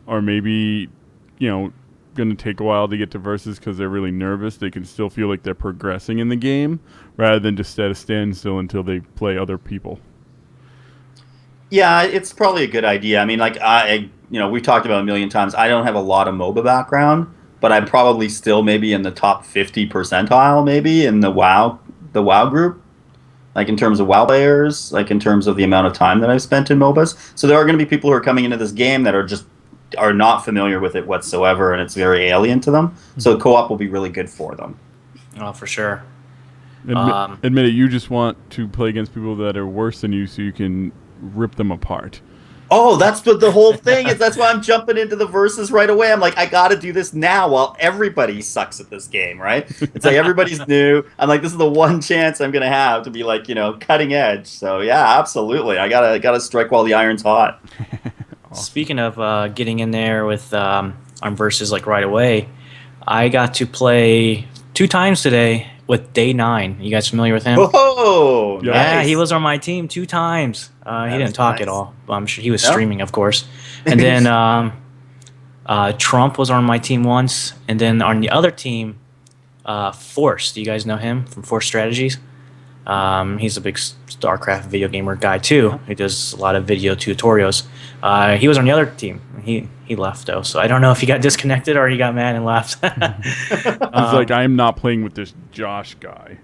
are maybe going to take a while to get to versus because they're really nervous, they can still feel like they're progressing in the game rather than just at a standstill until they play other people. Yeah, it's probably a good idea. I mean, like we've talked about a million times. I don't have a lot of MOBA background, but I'm probably still maybe in the top 50 percentile, maybe in the WoW group, like in terms of WoW players, like in terms of the amount of time that I've spent in MOBAs. So there are going to be people who are coming into this game that are just are not familiar with it whatsoever, and it's very alien to them. So co-op will be really good for them. Oh, for sure. Admit it, you just want to play against people that are worse than you so you can rip them apart. Oh, that's what the whole thing is. That's why I'm jumping into the verses right away. I'm like, I got to do this now while everybody sucks at this game, right? It's like everybody's new. I'm like, this is the one chance I'm gonna have to be like, cutting edge. So yeah, absolutely. I gotta strike while the iron's hot. Awesome. Speaking of getting in there with on versus like right away, I got to play 2 times today with Day 9. You guys familiar with him? Whoa! Yeah. Yeah, Nice. he was on my team 2 times. He didn't talk at all. I'm sure he was No? streaming, of course. And then Trump was on my team once. And then on the other team, Force. Do you guys know him from Force Strategies? He's a big StarCraft video gamer guy too. He does a lot of video tutorials. He was on the other team. He left though, so I don't know if he got disconnected or he got mad and left. He's like, I am not playing with this Josh guy.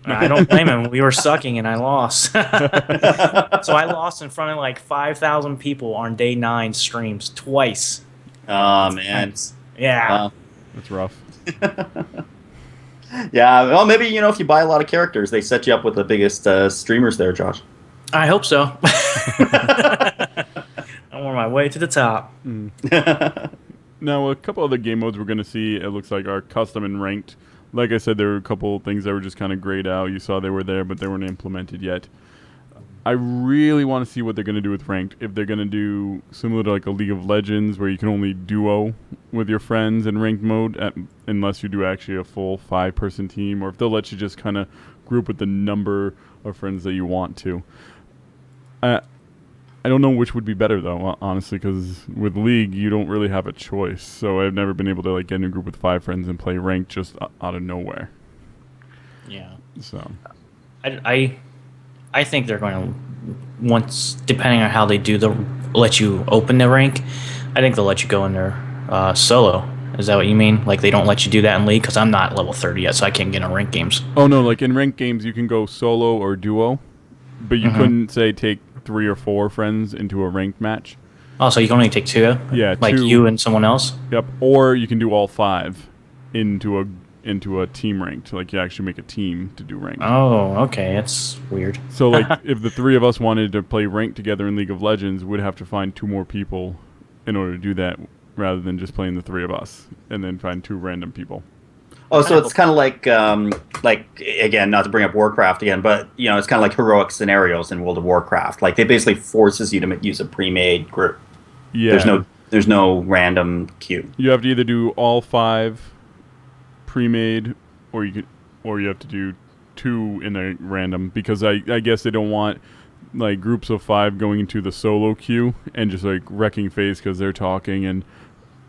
I don't blame him. We were sucking and I lost. So I lost in front of like 5,000 people on Day 9 streams twice. Oh man. Yeah. That's rough. Yeah. Well, maybe if you buy a lot of characters, they set you up with the biggest streamers there, Josh. I hope so. I'm on my way to the top. Now, a couple other game modes we're going to see, it looks like, are custom and ranked. Like I said, there were a couple things that were just kind of grayed out. You saw they were there, but they weren't implemented yet. I really want to see what they're going to do with ranked. If they're going to do similar to like a League of Legends where you can only duo with your friends in ranked mode unless you do actually a full 5-person team, or if they'll let you just kind of group with the number of friends that you want to. I don't know which would be better though, honestly, because with League you don't really have a choice. So I've never been able to like get in a group with 5 friends and play ranked just out of nowhere. Yeah. So I think they're going to, once, depending on how they do let you open the rank, I think they'll let you go in there solo. Is that what you mean? Like they don't let you do that in League? Because I'm not level 30 yet, so I can't get in ranked games. Oh no, like in ranked games you can go solo or duo, but you couldn't say take 3 or 4 friends into a ranked match. Oh, so you can only take 2? Yeah, like 2. you and someone else? Yep. Or you can do all 5 into a team ranked. Like you actually make a team to do ranked. Oh, okay. That's weird. So like if the 3 of us wanted to play ranked together in League of Legends, we'd have to find 2 more people in order to do that, rather than just playing the 3 of us and then find 2 random people. Oh, so it's kind of like again, not to bring up Warcraft again, but it's kind of like heroic scenarios in World of Warcraft. Like they basically forces you to use a pre-made group. Yeah. There's no random queue. You have to either do all 5 pre-made, or you have to do 2 in a random, because I guess they don't want like groups of 5 going into the solo queue and just like wrecking face because they're talking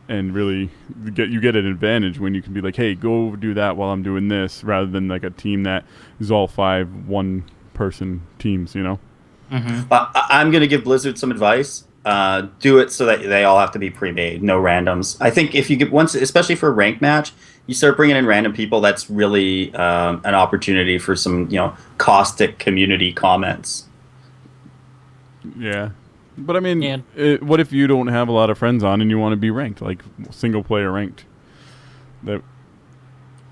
and really you get an advantage when you can be like, hey, go do that while I'm doing this, rather than like a team that is all 5 1-person teams, Mm-hmm. I'm going to give Blizzard some advice. Do it so that they all have to be pre-made, no randoms. I think if you get once, especially for a ranked match, you start bringing in random people, that's really an opportunity for some caustic community comments. Yeah. But I mean, Yeah. what if you don't have a lot of friends on and you want to be ranked, like single player ranked?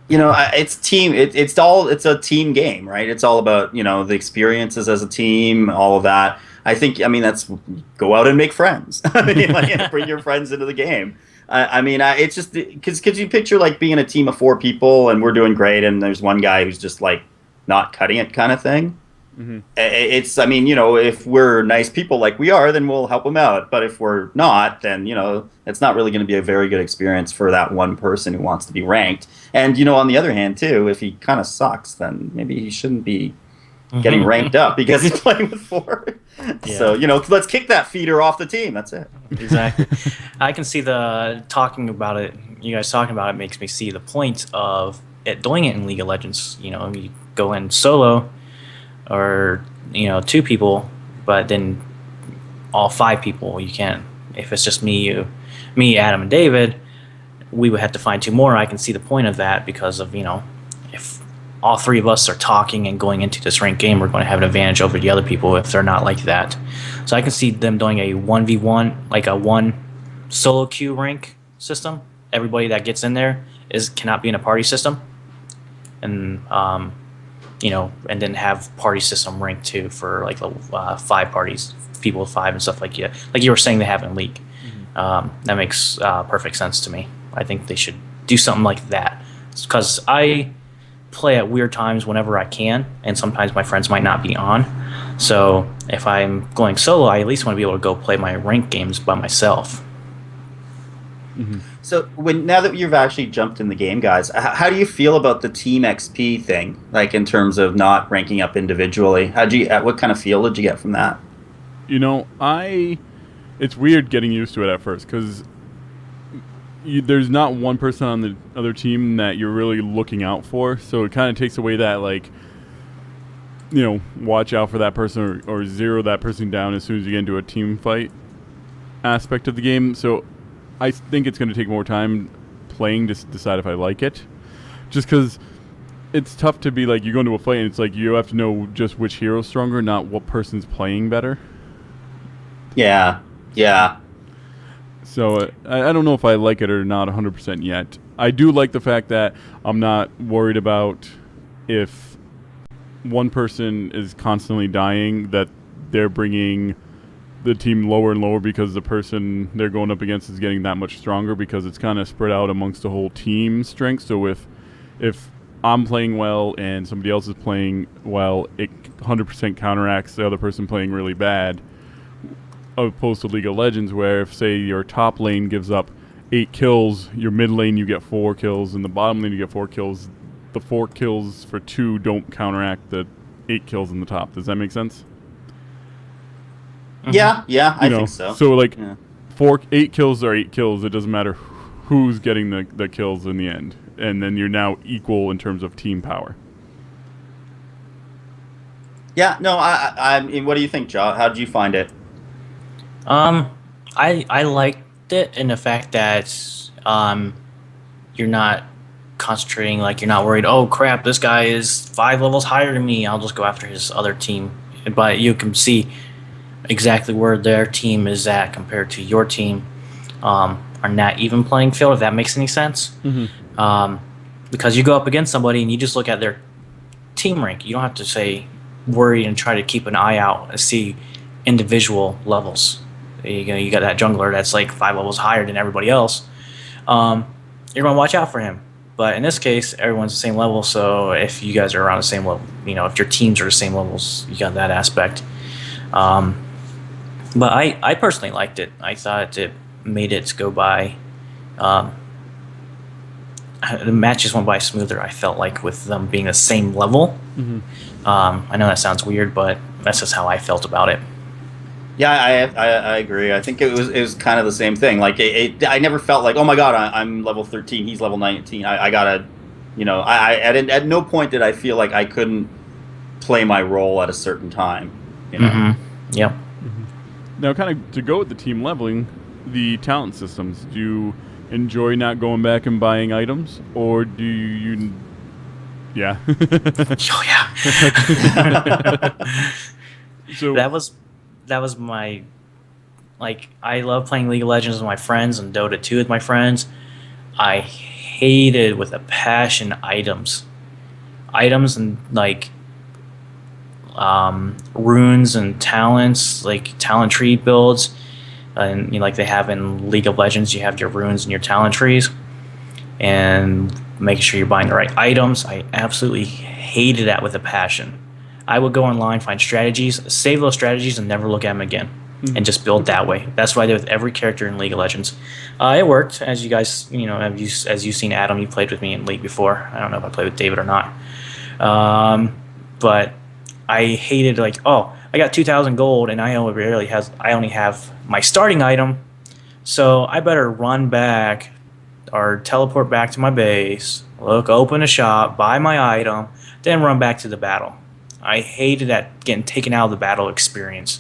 It's team. It's a team game, right? It's all about the experiences as a team, all of that. That's go out and make friends. Bring your friends into the game. It's just because you picture like being a team of 4 people and we're doing great, and there's one guy who's just like not cutting it, kind of thing. Mm-hmm. If we're nice people like we are, then we'll help them out. But if we're not, then it's not really going to be a very good experience for that one person who wants to be ranked. And on the other hand, too, if he kind of sucks, then maybe he shouldn't be getting ranked up because he's playing with 4. Yeah. So let's kick that feeder off the team. That's it. Exactly. I can see you guys talking about it makes me see the point of doing it in League of Legends. You go in solo, or 2 people, but then all 5 people you can't. If it's just me, Adam, and David, we would have to find 2 more. I can see the point of that because of if all 3 of us are talking and going into this ranked game, we're going to have an advantage over the other people if they're not like that. So I can see them doing a 1v1, like a 1 solo queue rank system. Everybody that gets in there cannot be in a party system, and and then have party system rank 2 for like level 5 parties, people with 5 and stuff like you were saying they have in League. That makes perfect sense to me. I think they should do something like that, because I play at weird times whenever I can, and sometimes my friends might not be on. So if I'm going solo, I at least want to be able to go play my ranked games by myself. So now that you've actually jumped in the game, guys, how do you feel about the team XP thing? Like in terms of not ranking up individually, what kind of feel did you get from that? It's weird getting used to it at first, because there's not one person on the other team that you're really looking out for, so it kind of takes away that, like, watch out for that person or zero that person down as soon as you get into a team fight aspect of the game. So I think it's going to take more time playing to decide if I like it, just because it's tough to be like, you go into a fight and it's like you have to know just which hero's stronger, not what person's playing better. Yeah. So I don't know if I like it or not 100% yet. I do like the fact that I'm not worried about if one person is constantly dying, that they're bringing the team lower and lower because the person they're going up against is getting that much stronger, because it's kind of spread out amongst the whole team strength. So if I'm playing well and somebody else is playing well, it 100% counteracts the other person playing really bad. Opposed to League of Legends, where if, say, your top lane gives up 8 kills, your mid lane you get 4 kills, and the bottom lane you get 4 kills, the 4 kills for 2 don't counteract the 8 kills in the top. Does that make sense? Yeah, I think so. So, like, 8 kills are 8 kills. It doesn't matter who's getting the kills in the end. And then you're now equal in terms of team power. Yeah, no, I mean, what do you think, Joe? How did you find it? I liked it in the fact that you're not concentrating, like, you're not worried, oh crap, this guy is 5 levels higher than me, I'll just go after his other team. But you can see exactly where their team is at compared to your team, on that even playing field, if that makes any sense. Because you go up against somebody and you just look at their team rank. You don't have to say worry and try to keep an eye out and see individual levels. You got that jungler that's like 5 levels higher than everybody else. You're going to watch out for him. But in this case, everyone's the same level, so if you guys are around the same level, if your teams are the same levels, you got that aspect. But I personally liked it. I thought it made it go by. The matches went by smoother, I felt like, with them being the same level. I know that sounds weird, but that's just how I felt about it. Yeah, I agree. I think it was kind of the same thing. Like I never felt like, oh my god, I'm level 13, he's level 19. I gotta, at no point did I feel like I couldn't play my role at a certain time. Yep. Now, kind of to go with the team leveling, the talent systems. Do you enjoy not going back and buying items, or do you? Yeah. Oh yeah. So that was my, like, I love playing League of Legends with my friends and Dota 2 with my friends. I hated with a passion items and like runes and talents, like talent tree builds, and like they have in League of Legends, you have your runes and your talent trees, and making sure you're buying the right items. I absolutely hated that with a passion. I would go online, find strategies, save those strategies, and never look at them again, and just build that way. That's what I did with every character in League of Legends. It worked, as you guys, as you've seen Adam, you played with me in League before. I don't know if I played with David or not. But I hated, like, oh, I got 2,000 gold, and I only have my starting item, so I better run back or teleport back to my base, open a shop, buy my item, then run back to the battle. I hated that, getting taken out of the battle experience.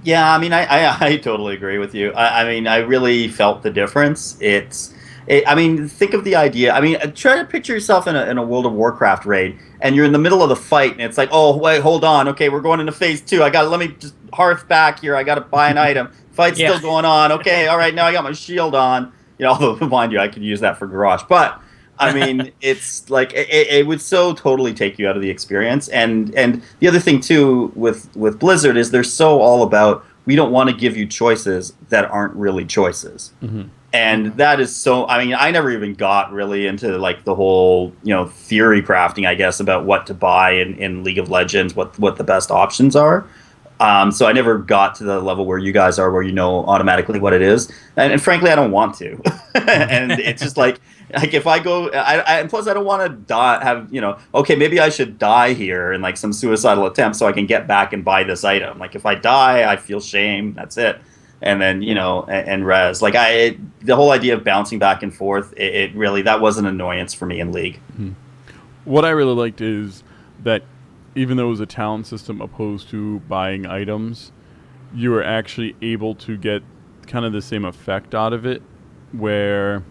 Yeah, I mean, I totally agree with you. I mean, I really felt the difference. I mean, think of the idea. I mean, try to picture yourself in a World of Warcraft raid, and you're in the middle of the fight, and it's like, oh, wait, hold on. Okay, we're going into phase 2. Let me just hearth back here. I got to buy an item. fight's Yeah. still going on. Okay, all right, now I got my shield on. Although mind you, I could use that for garage, but I mean, it's like it would so totally take you out of the experience. And the other thing too with Blizzard is they're so all about, we don't want to give you choices that aren't really choices. Mm-hmm. And that is so, I mean, I never even got really into like the whole, theory crafting, I guess, about what to buy in League of Legends, what the best options are. So I never got to the level where you guys are, where you know automatically what it is. And frankly, I don't want to. And it's just like if I go, and plus I don't want to die, okay, maybe I should die here in like some suicidal attempt so I can get back and buy this item. Like if I die, I feel shame. That's it. And then, and res. Like the whole idea of bouncing back and forth, it really, that was an annoyance for me in League. Mm-hmm. What I really liked is that even though it was a talent system opposed to buying items, you were actually able to get kind of the same effect out of it, where,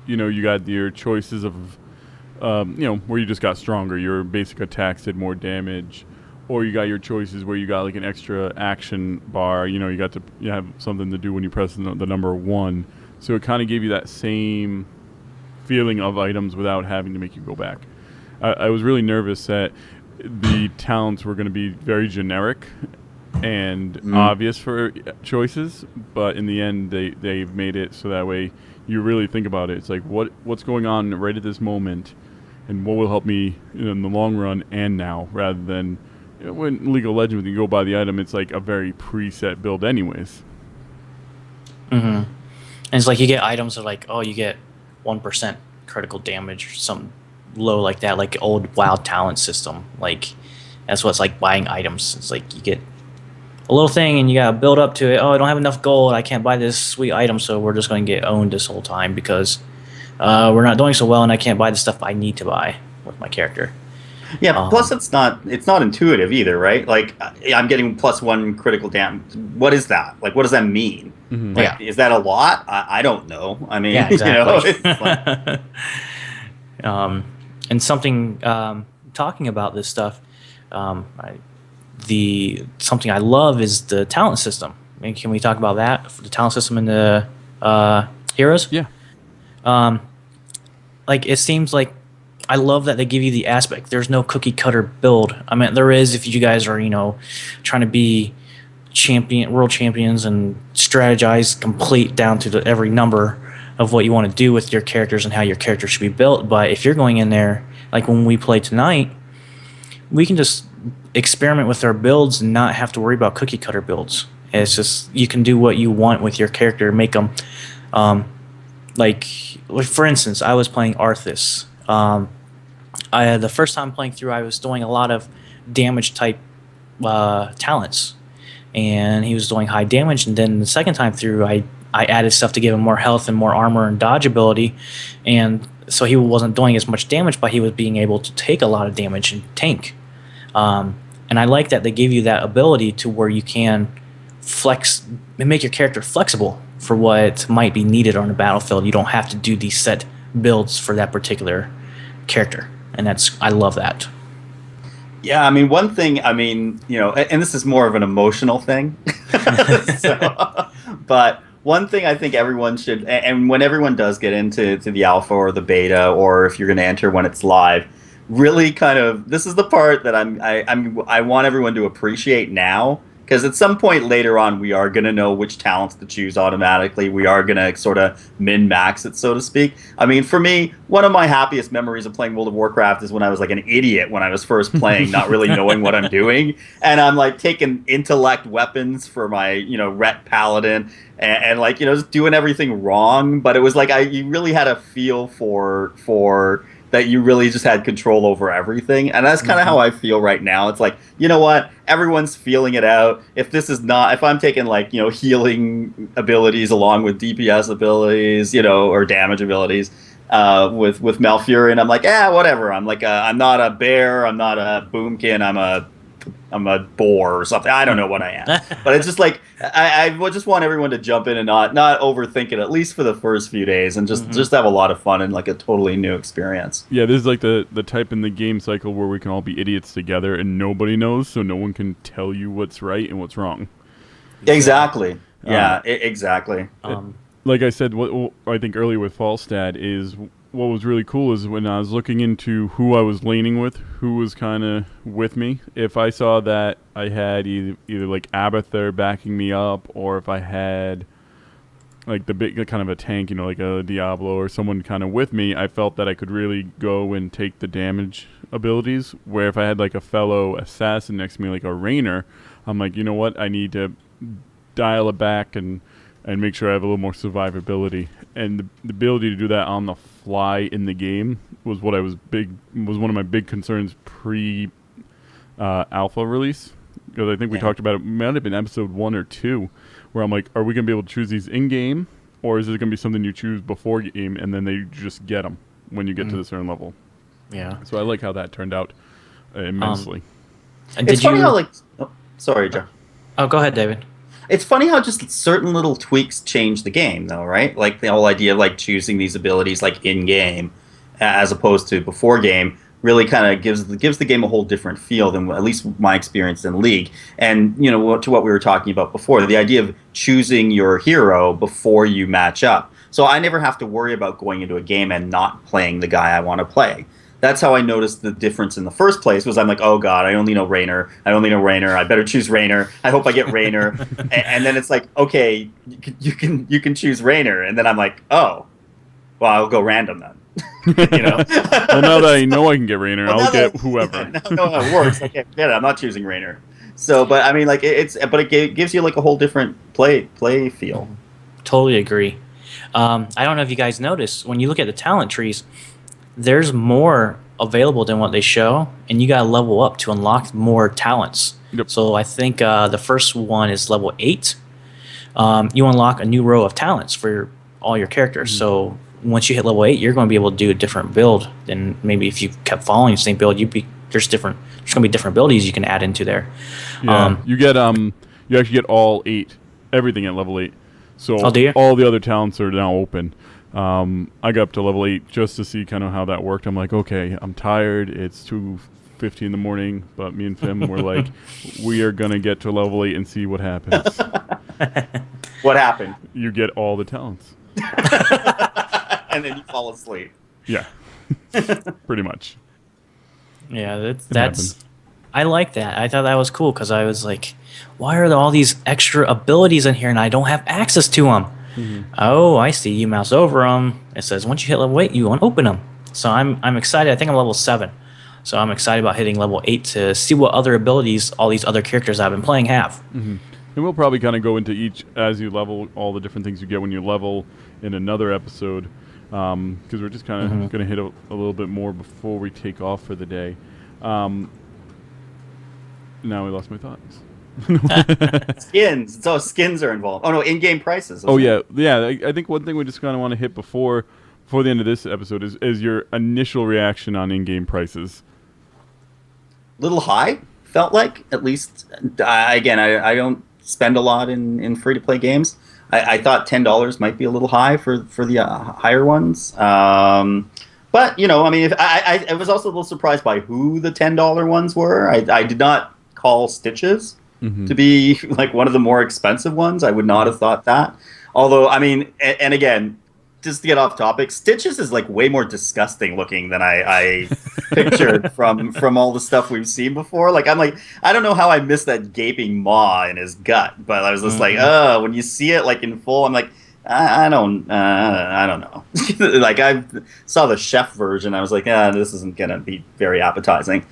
you got your choices of, where you just got stronger. Your basic attacks did more damage. Or you got your choices where you got like an extra action bar. You got to have something to do when you press the number 1. So it kind of gave you that same feeling of items without having to make you go back. I was really nervous that the talents were going to be very generic and obvious for choices, but in the end they've made it so that way you really think about it. It's like what's going on right at this moment, and what will help me in the long run and now, rather than when League of Legends, when you go buy the item, it's like a very preset build anyways. Mm-hmm. And it's like you get items that are like, oh, you get 1% critical damage or something low like that, like old WoW talent system. Like that's what it's like buying items. It's like you get a little thing and you gotta build up to it. Oh, I don't have enough gold. I can't buy this sweet item, so we're just going to get owned this whole time because we're not doing so well, and I can't buy the stuff I need to buy with my character. Yeah. Plus, it's not intuitive either, right? Like I'm getting +1 critical damage. What is that? Like, what does that mean? Mm-hmm. Like, is that a lot? I don't know. I mean, Yeah, exactly. it's like, and something talking about this stuff, something I love is the talent system. I mean, can we talk about that? The talent system in the heroes? Yeah. Like it seems like I love that they give you the aspect. There's no cookie cutter build. I mean, there is if you guys are trying to be world champions and strategize complete down to every number of what you want to do with your characters and how your character should be built. But if you're going in there, like when we play tonight, we can just experiment with our builds and not have to worry about cookie cutter builds. It's just you can do what you want with your character, make them like for instance, I was playing Arthas. The first time playing through, I was doing a lot of damage type talents, and he was doing high damage. And then the second time through, I added stuff to give him more health and more armor and dodge ability, and so he wasn't doing as much damage, but he was being able to take a lot of damage and tank. And I like that they give you that ability to where you can flex and make your character flexible for what might be needed on the battlefield. You don't have to do these set builds for that particular character, and I love that. Yeah, I mean, one thing, and this is more of an emotional thing, but one thing I think everyone should, and when everyone does get into the alpha or the beta, or if you're going to enter when it's live, really this is the part that I want everyone to appreciate now. Because at some point later on, we are going to know which talents to choose automatically. We are going to sort of min-max it, so to speak. I mean, for me, one of my happiest memories of playing World of Warcraft is when I was like an idiot when I was first playing, not really knowing what I'm doing. And I'm like taking intellect weapons for my, Ret Paladin and like, just doing everything wrong. But it was like you really had a feel for that you really just had control over everything. And that's kind of how I feel right now. It's like, you know what? Everyone's feeling it out. If I'm taking like, healing abilities along with DPS abilities, or damage abilities, with Malfurion, I'm like, whatever. I'm like, I'm not a bear. I'm not a boomkin. I'm a boar or something. I don't know what I am. But it's just like, I just want everyone to jump in and not overthink it, at least for the first few days, and just have a lot of fun and like a totally new experience. Yeah, this is like the type in the game cycle where we can all be idiots together and nobody knows, so no one can tell you what's right and what's wrong. Exactly. Yeah, exactly. Like I said, what I think earlier with Falstad is what was really cool is when I was looking into who I was laning with, who was kind of with me. If I saw that I had either like Abathur backing me up, or if I had like the big kind of a tank, like a Diablo or someone kind of with me, I felt that I could really go and take the damage abilities. Where if I had like a fellow assassin next to me, like a Rainer, I'm like, you know what, I need to dial it back and make sure I have a little more survivability. And the ability to do that on the fly in the game was one of my big concerns pre alpha release. Because I think we talked about it, might have been episode 1 or 2, where I'm like, are we going to be able to choose these in-game, or is it going to be something you choose before game and then they just get them when you get to the certain level? Yeah. So I like how that turned out immensely. It's funny how, like... Oh, sorry, Joe. Oh, go ahead, David. It's funny how just certain little tweaks change the game, though, right? Like the whole idea of like choosing these abilities like in game, as opposed to before game, really kind of gives the game a whole different feel than at least my experience in League. And to what we were talking about before, the idea of choosing your hero before you match up. So I never have to worry about going into a game and not playing the guy I want to play. That's how I noticed the difference in the first place. Was I'm like, oh god, I only know Rainer. I better choose Rainer. I hope I get Rainer. and then it's like, okay, you can choose Rainer. And then I'm like, oh, well, I'll go random then. Well, now that I know I can get Rainer, I'll get whoever. Yeah, now it works. I can't get it. I'm not choosing Rainer. So, but I mean, like it gives you like a whole different play feel. Totally agree. I don't know if you guys noticed, when you look at the talent trees, there's more available than what they show, and you got to level up to unlock more talents. Yep. So I think the first one is level 8. You unlock a new row of talents for all your characters. So once you hit level 8, you're going to be able to do a different build than maybe if you kept following the same build. There's going to be different abilities you can add into there. Yeah, you actually get all 8, everything at level 8. So Oh, do you? all the other talents are now open. I got up to level 8 just to see kind of how that worked. I'm like, okay, I'm tired. It's 2:50 in the morning, but me and Fim were like, we are going to get to level 8 and see what happens. What happened? You get all the talents. And then you fall asleep. Yeah, pretty much. Yeah, that's I like that. I thought that was cool because I was like, why are there all these extra abilities in here and I don't have access to them? Oh, I see. You mouse over them. It says once you hit level 8, you open them. So I'm excited. I think I'm level 7. So I'm excited about hitting level 8 to see what other abilities all these other characters I've been playing have. And we'll probably kind of go into each as you level, all the different things you get when you level in another episode. Because we're just kind of going to hit a little bit more before we take off for the day. Now we lost my thoughts. Skins. So skins are involved. Oh no, in-game prices. Oh yeah. I think one thing we just kind of want to hit before the end of this episode is your initial reaction on in-game prices. Little high, felt like, at least. I don't spend a lot in free-to-play games. I thought $10 might be a little high for the higher ones. But I mean, I was also a little surprised by who the $10 ones were. I did not call Stitches to be like one of the more expensive ones. I would not have thought that. Although, I mean, and again, just to get off topic, Stitches is like way more disgusting looking than I pictured from all the stuff we've seen before. Like, I'm like, I don't know how I missed that gaping maw in his gut, but I was just like, when you see it like in full, I'm like, I don't know. Like, I saw the chef version, I was like, this isn't gonna be very appetizing.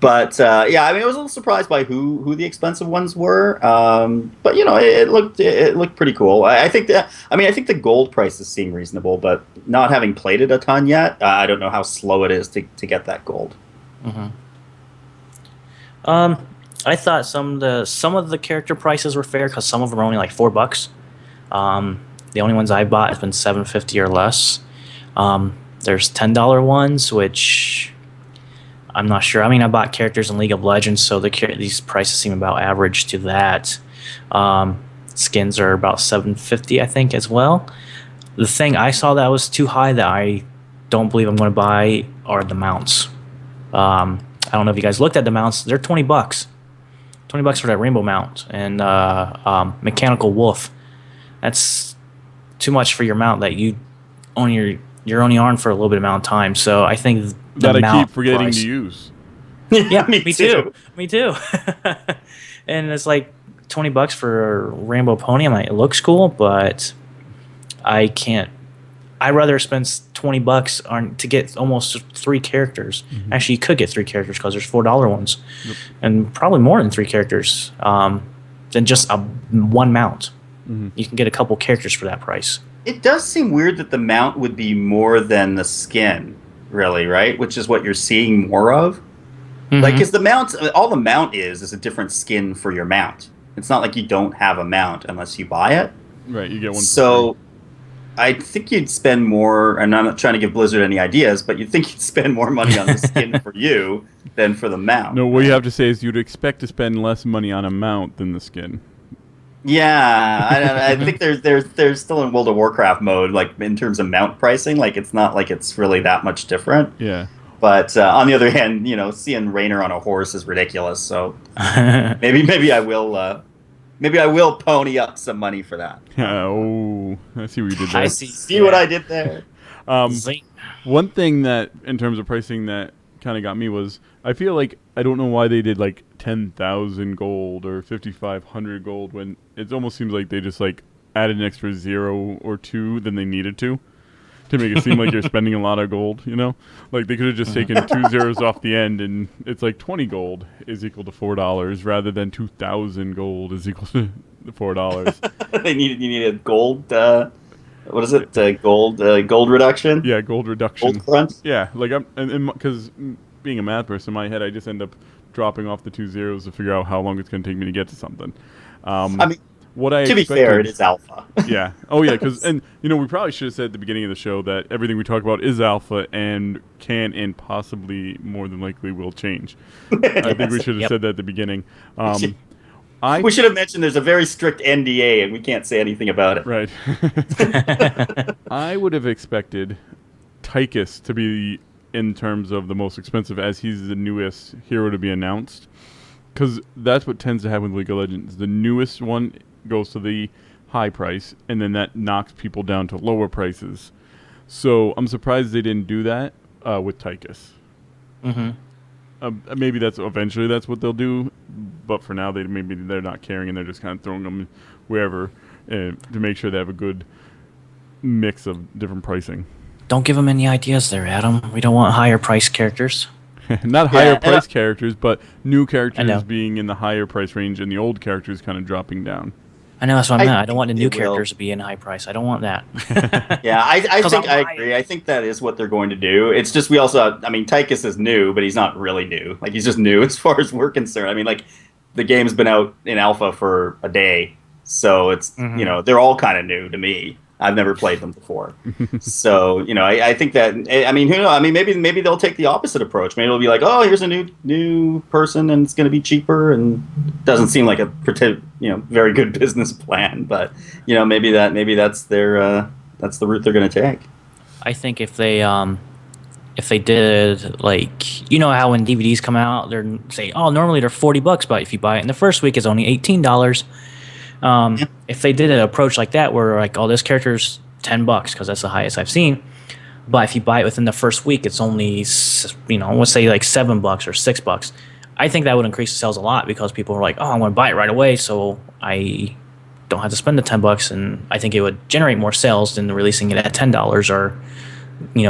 But yeah, I mean, I was a little surprised by who the expensive ones were. But it looked pretty cool. I think the gold prices seem reasonable, but not having played it a ton yet, I don't know how slow it is to get that gold. I thought some of the character prices were fair because some of them are only like $4. The only ones I bought has been $7.50 or less. There's $10 ones, which I'm not sure. I mean, I bought characters in League of Legends, so these prices seem about average to that. Skins are about $7.50, I think, as well. The thing I saw that was too high that I don't believe I'm going to buy are the mounts. I don't know if you guys looked at the mounts. They're $20. $20 for that rainbow mount and mechanical wolf. That's too much for your mount that you're only on for a little bit amount of time. So I think that I mount keep forgetting price, to use. yeah, Me too. Me too. And it's like $20 for a rainbow pony. I'm like, it looks cool, but I can't. I'd rather spend $20 on to get almost 3 characters. Actually, you could get 3 characters because there's $4 ones, and probably more than 3 characters than just one mount. You can get a couple characters for that price. It does seem weird that the mount would be more than the skin, really, right? Which is what you're seeing more of. Like, because the mount, all the mount is a different skin for your mount. It's not like you don't have a mount unless you buy it. Right, you get one. So I think you'd spend more, and I'm not trying to give Blizzard any ideas, but you'd think you'd spend more money on the skin for you than for the mount. No, what you have to say is you'd expect to spend less money on a mount than the skin. Yeah, I think there's still in World of Warcraft mode, like in terms of mount pricing, like it's not like it's really that much different. Yeah. But on the other hand, seeing Raynor on a horse is ridiculous. So maybe I will pony up some money for that. Oh, I see what you did there. I see. See what I did there? One thing that, in terms of pricing, that kind of got me was I feel like I don't know why they did like 10,000 gold or 5,500 gold when it almost seems like they just like added an extra 0 or 2 than they needed to make it seem like you're spending a lot of gold, Like they could have just taken 2 zeros off the end and it's like 20 gold is equal to $4 rather than 2,000 gold is equal to $4. You needed gold. What is it? Gold reduction? Yeah, gold reduction. Gold crunch? Yeah, like because being a math person in my head, I just end up dropping off the 2 zeros to figure out how long it's going to take me to get to something. To be fair, it is alpha. Yeah. Oh, yeah. Because we probably should have said at the beginning of the show that everything we talk about is alpha and can and possibly more than likely will change. I think we should have said that at the beginning. We should have mentioned there's a very strict NDA and we can't say anything about it. Right. I would have expected Tychus to be in terms of the most expensive, as he's the newest hero to be announced. Because that's what tends to happen with League of Legends. The newest one goes to the high price, and then that knocks people down to lower prices. So I'm surprised they didn't do that with Tychus. Maybe that's what they'll do, but for now they're not caring and they're just kind of throwing them wherever to make sure they have a good mix of different pricing. Don't give them any ideas there, Adam. We don't want higher price characters. Not higher price characters, but new characters being in the higher price range and the old characters kind of dropping down. I know, that's what I meant. I don't want the new characters to be in high price. I don't want that. Yeah, I agree. I think that is what they're going to do. It's just we also, Tychus is new, but he's not really new. Like, he's just new as far as we're concerned. Like, the game's been out in alpha for a day, so it's, they're all kind of new to me. I've never played them before. So, I think that, who knows? Maybe they'll take the opposite approach. Maybe it'll be like, oh, here's a new person and it's going to be cheaper, and doesn't seem like a very good business plan, but maybe that's their that's the route they're going to take. I think if they did, like, how when DVDs come out, they're say, oh, normally they're $40, but if you buy it in the first week, it's only $18. If they did an approach like that, where like, oh, this character's $10 because that's the highest I've seen, but if you buy it within the first week, it's only let's say like $7 or $6. I think that would increase the sales a lot because people are like, oh, I'm going to buy it right away, so I don't have to spend the $10, and I think it would generate more sales than releasing it at $10, or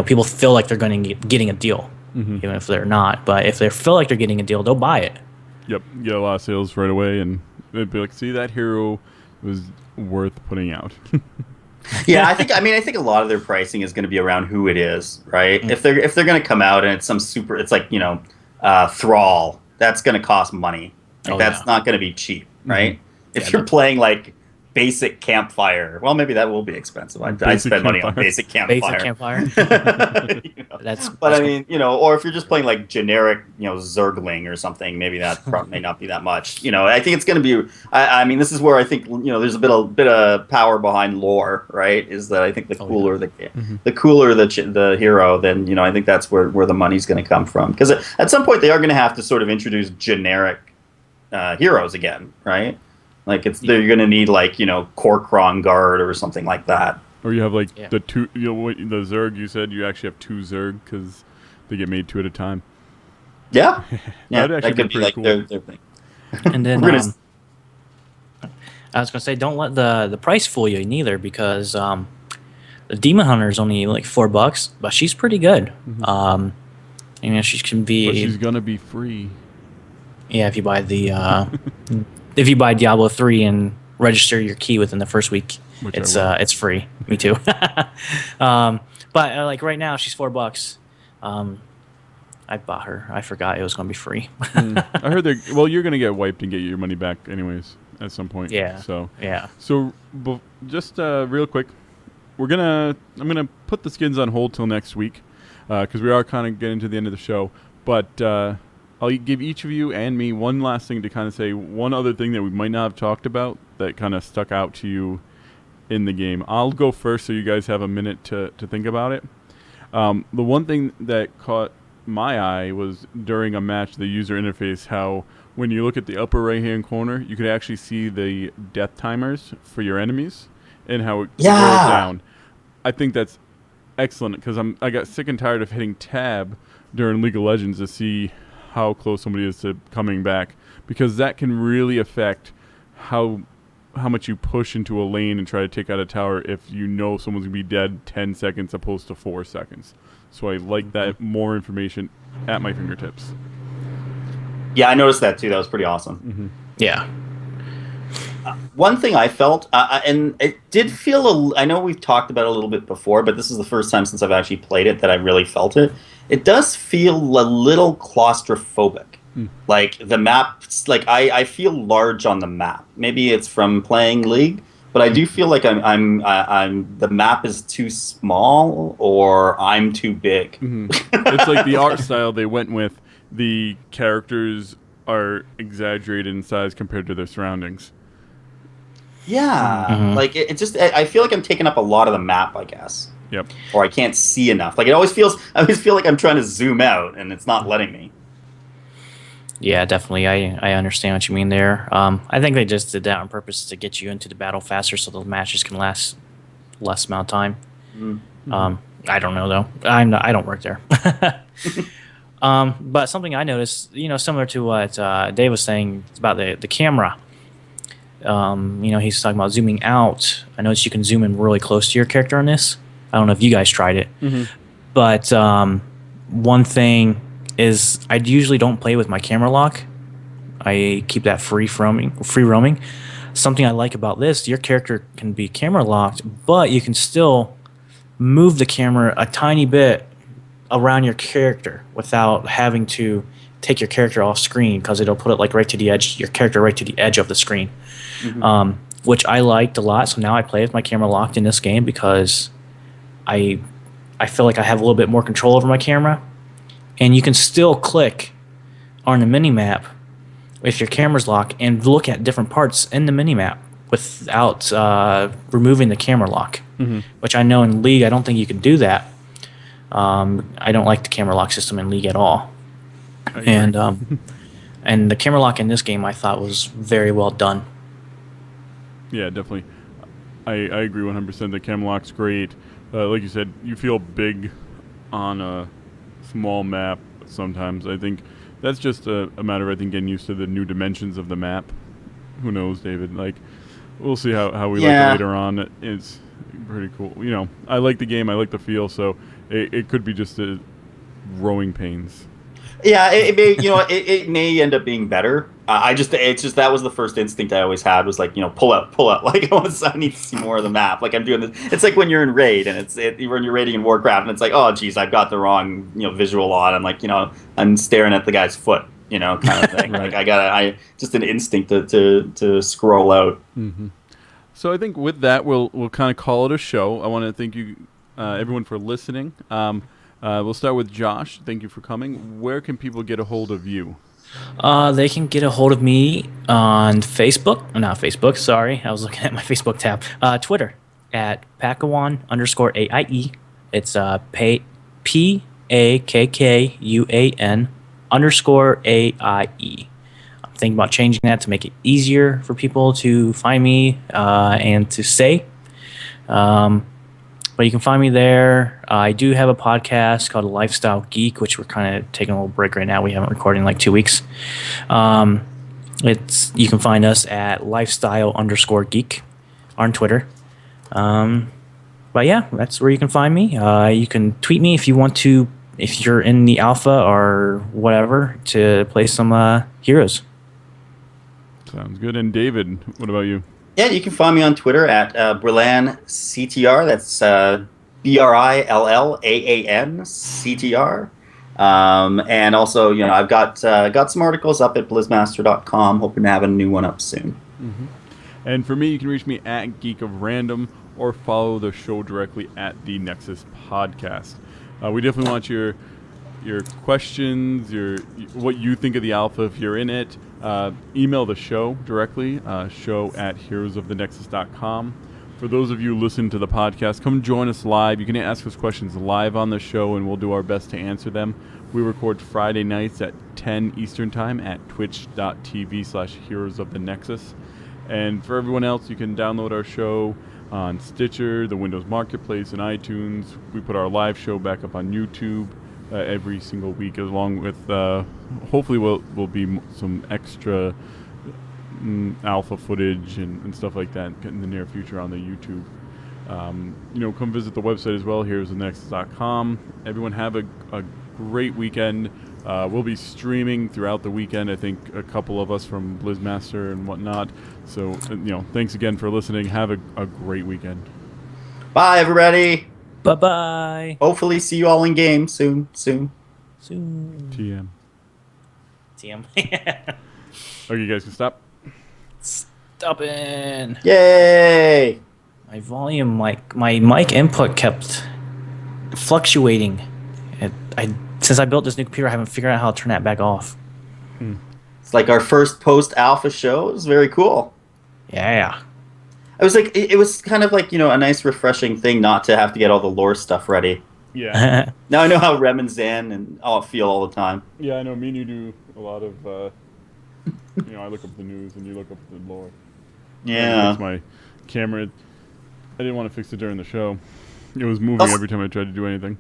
people feel like they're going to getting a deal, even if they're not. But if they feel like they're getting a deal, they'll buy it. Yep, get a lot of sales right away, and they'd be like, see, that hero was worth putting out. Yeah, I think a lot of their pricing is going to be around who it is, right? If they're going to come out and it's some super, it's like Thrall, that's going to cost money. That's not going to be cheap, right? If you're playing like basic campfire, well, maybe that will be expensive. I'd spend money on basic campfire. Basic campfire. Or if you're just playing like generic, Zergling or something, maybe that may not be that much. I think it's going to be. This is where I think there's a bit of power behind lore, right? Is that I think the cooler the hero, then I think that's where the money's going to come from. Because at some point they are going to have to sort of introduce generic heroes again, right? Like you're gonna need like Korkron guard or something like that. Or you have like the two, the Zerg. You said you actually have 2 Zerg because they get made 2 at a time. Yeah, yeah, That'd actually that could be be pretty like cool. their thing. And then We're gonna- I was gonna say, don't let the price fool you neither, because the Demon Hunter is only like $4, but she's pretty good. She can be. But she's gonna be free. Yeah, if you buy if you buy Diablo 3 and register your key within the first week, Which it's free. Me too. But like right now, she's $4. I bought her. I forgot it was going to be free. I heard you're gonna get wiped and get your money back anyways at some point. Yeah. So Yeah. So just real quick, I'm gonna put the skins on hold till next week because we are kind of getting to the end of the show. But I'll give each of you and me one last thing to kind of say, one other thing that we might not have talked about that kind of stuck out to you in the game. I'll go first so you guys have a minute to think about it. The one thing that caught my eye was during a match, the user interface, how when you look at the upper right-hand corner, you could actually see the death timers for your enemies and how it goes down. I think that's excellent because I got sick and tired of hitting tab during League of Legends to see how close somebody is to coming back, because that can really affect how much you push into a lane and try to take out a tower if you know someone's going to be dead 10 seconds opposed to 4 seconds. So I like that more information at my fingertips. Yeah, I noticed that too. That was pretty awesome. Yeah. One thing I felt, and it did feel, I know we've talked about it a little bit before, but this is the first time since I've actually played it that I really felt it. It does feel a little claustrophobic. Like the map, like I feel large on the map. Maybe it's from playing League, but I do feel like I'm the map is too small or I'm too big. It's like the art style they went with. The characters are exaggerated in size compared to their surroundings. Yeah, like it just, I feel like I'm taking up a lot of the map, I guess. Yep. Or I can't see enough. Like I always feel like I'm trying to zoom out and it's not letting me. Yeah, definitely. I understand what you mean there. I think they just did that on purpose to get you into the battle faster so the matches can last less amount of time. I don't know, though. I don't work there. But something I noticed, similar to what Dave was saying about the camera. He's talking about zooming out. I noticed you can zoom in really close to your character on this. I don't know if you guys tried it. But one thing is I usually don't play with my camera lock. I keep that free roaming. Something I like about this, your character can be camera locked, but you can still move the camera a tiny bit around your character without having to take your character off screen, because it'll put it like right to the edge, your character right to the edge of the screen, which I liked a lot. So now I play with my camera locked in this game because I feel like I have a little bit more control over my camera. And you can still click on the mini-map if your camera's locked and look at different parts in the mini-map without removing the camera lock, which I know in League I don't think you can do that. I don't like the camera lock system in League at all. And the camera lock in this game I thought was very well done. Yeah, definitely. I agree 100%. The camera lock's great. Like you said, you feel big on a small map sometimes. I think that's just a matter of getting used to the new dimensions of the map. Who knows, David? Like, we'll see how we like it later on. It's pretty cool. I like the game. I like the feel. So it could be just growing pains. Yeah, it may it may end up being better. It's just that was the first instinct I always had, was like, pull out. Like I need to see more of the map. Like I'm doing this. It's like when you're in raid and when you're raiding in Warcraft and it's like, oh geez, I've got the wrong visual on. I'm like, I'm staring at the guy's foot, kind of thing. Right. Like I just an instinct to scroll out. So I think with that we'll kind of call it a show. I want to thank you everyone for listening. We'll start with Josh. Thank you for coming. Where can people get a hold of you? They can get a hold of me on Facebook. Not Facebook, sorry. I was looking at my Facebook tab. Twitter at Pakkuan_AIE. It's PAKKUAN_AIE. thinking about changing that to make it easier for people to find me and to stay. But you can find me there. I do have a podcast called Lifestyle Geek, which we're kind of taking a little break right now. We haven't recorded in like 2 weeks. You can find us at lifestyle_geek on Twitter. But yeah, that's where you can find me. You can tweet me if you want to, if you're in the alpha or whatever, to play some heroes. Sounds good. And David, what about you? Yeah, you can find me on Twitter at BrillanCTR. That's BRILLAAN CTR. And also, I've got some articles up at blizzmaster.com. Hoping to have a new one up soon. Mm-hmm. And for me, you can reach me at Geek of Random or follow the show directly at the Nexus Podcast. We definitely want your questions, what you think of the alpha if you're in it. Email the show directly, show@heroesofthenexus.com. For those of you listening to the podcast, come join us live. You can ask us questions live on the show, and we'll do our best to answer them. We record Friday nights at 10 Eastern Time at twitch.tv/heroesofthenexus. And for everyone else, you can download our show on Stitcher, the Windows Marketplace, and iTunes. We put our live show back up on YouTube every single week, along with hopefully will be some extra alpha footage and stuff like that in the near future on the YouTube. Come visit the website as well, heroesofthenexus.com. Everyone have a great weekend. We'll be streaming throughout the weekend, I think a couple of us from Blizzmaster and whatnot. So, thanks again for listening. Have a great weekend. Bye, everybody. Bye-bye. Hopefully see you all in game soon. TM. Okay, You guys can stop. Stopping. Yay! My volume, my mic input kept fluctuating. Since I built this new computer, I haven't figured out how to turn that back off. It's like our first post-alpha show. It was very cool. Yeah. I was like, it was kind of like, a nice refreshing thing not to have to get all the lore stuff ready. Yeah. Now I know how Rem and Zan and I'll feel all the time. Yeah, I know. Me and you do a lot of, I look up the news and you look up the lore. Yeah. I fix my camera. I didn't want to fix it during the show. It was moving every time I tried to do anything.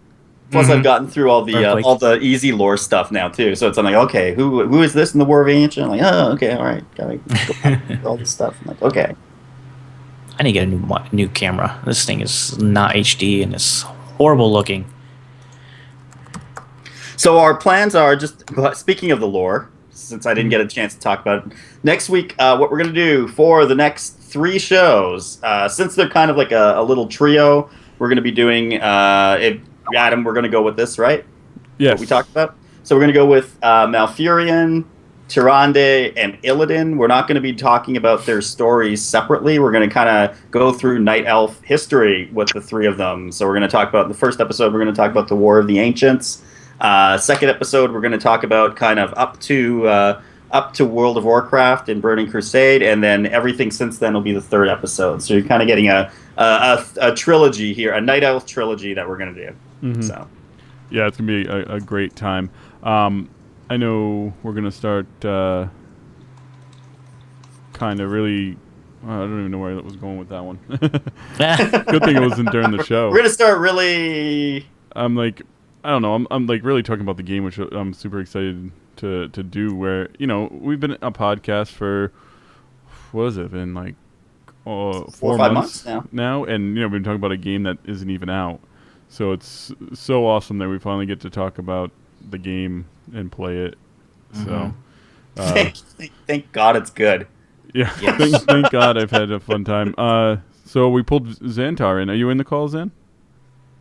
Plus, I've gotten through all the easy lore stuff now too. So it's I'm like, okay, who is this in the War of Ancient? I'm like, oh, okay, all right, gotta go through all this stuff. I'm like, okay. I need to get a new camera. This thing is not HD and it's horrible looking. So our plans are speaking of the lore, since I didn't get a chance to talk about it. Next week, what we're going to do for the next 3 shows, since they're kind of like a little trio, we're going to be doing, Adam, we're going to go with this, right? Yes. What we talked about? So we're going to go with Malfurion, Tyrande, and Illidan. We're not going to be talking about their stories separately. We're going to kind of go through Night Elf history with the 3 of them. So we're going to talk about, the first episode, we're going to talk about the War of the Ancients. Second episode, we're going to talk about kind of up to World of Warcraft and Burning Crusade, and then everything since then will be the 3rd episode. So you're kind of getting a trilogy here, a Night Elf trilogy that we're going to do. Mm-hmm. So, yeah, it's going to be a great time. I know we're going to start kind of really... I don't even know where that was going with that one. Good thing it wasn't during the show. We're going to start really... I'm like... I don't know. I'm like really talking about the game, which I'm super excited to do. Where we've been a podcast for what has it been like 4 or 5 months now, and we've been talking about a game that isn't even out. So it's so awesome that we finally get to talk about the game and play it. Mm-hmm. So thank God it's good. Yeah, thank God I've had a fun time. So we pulled Xantar in. Are you in the call, Zan?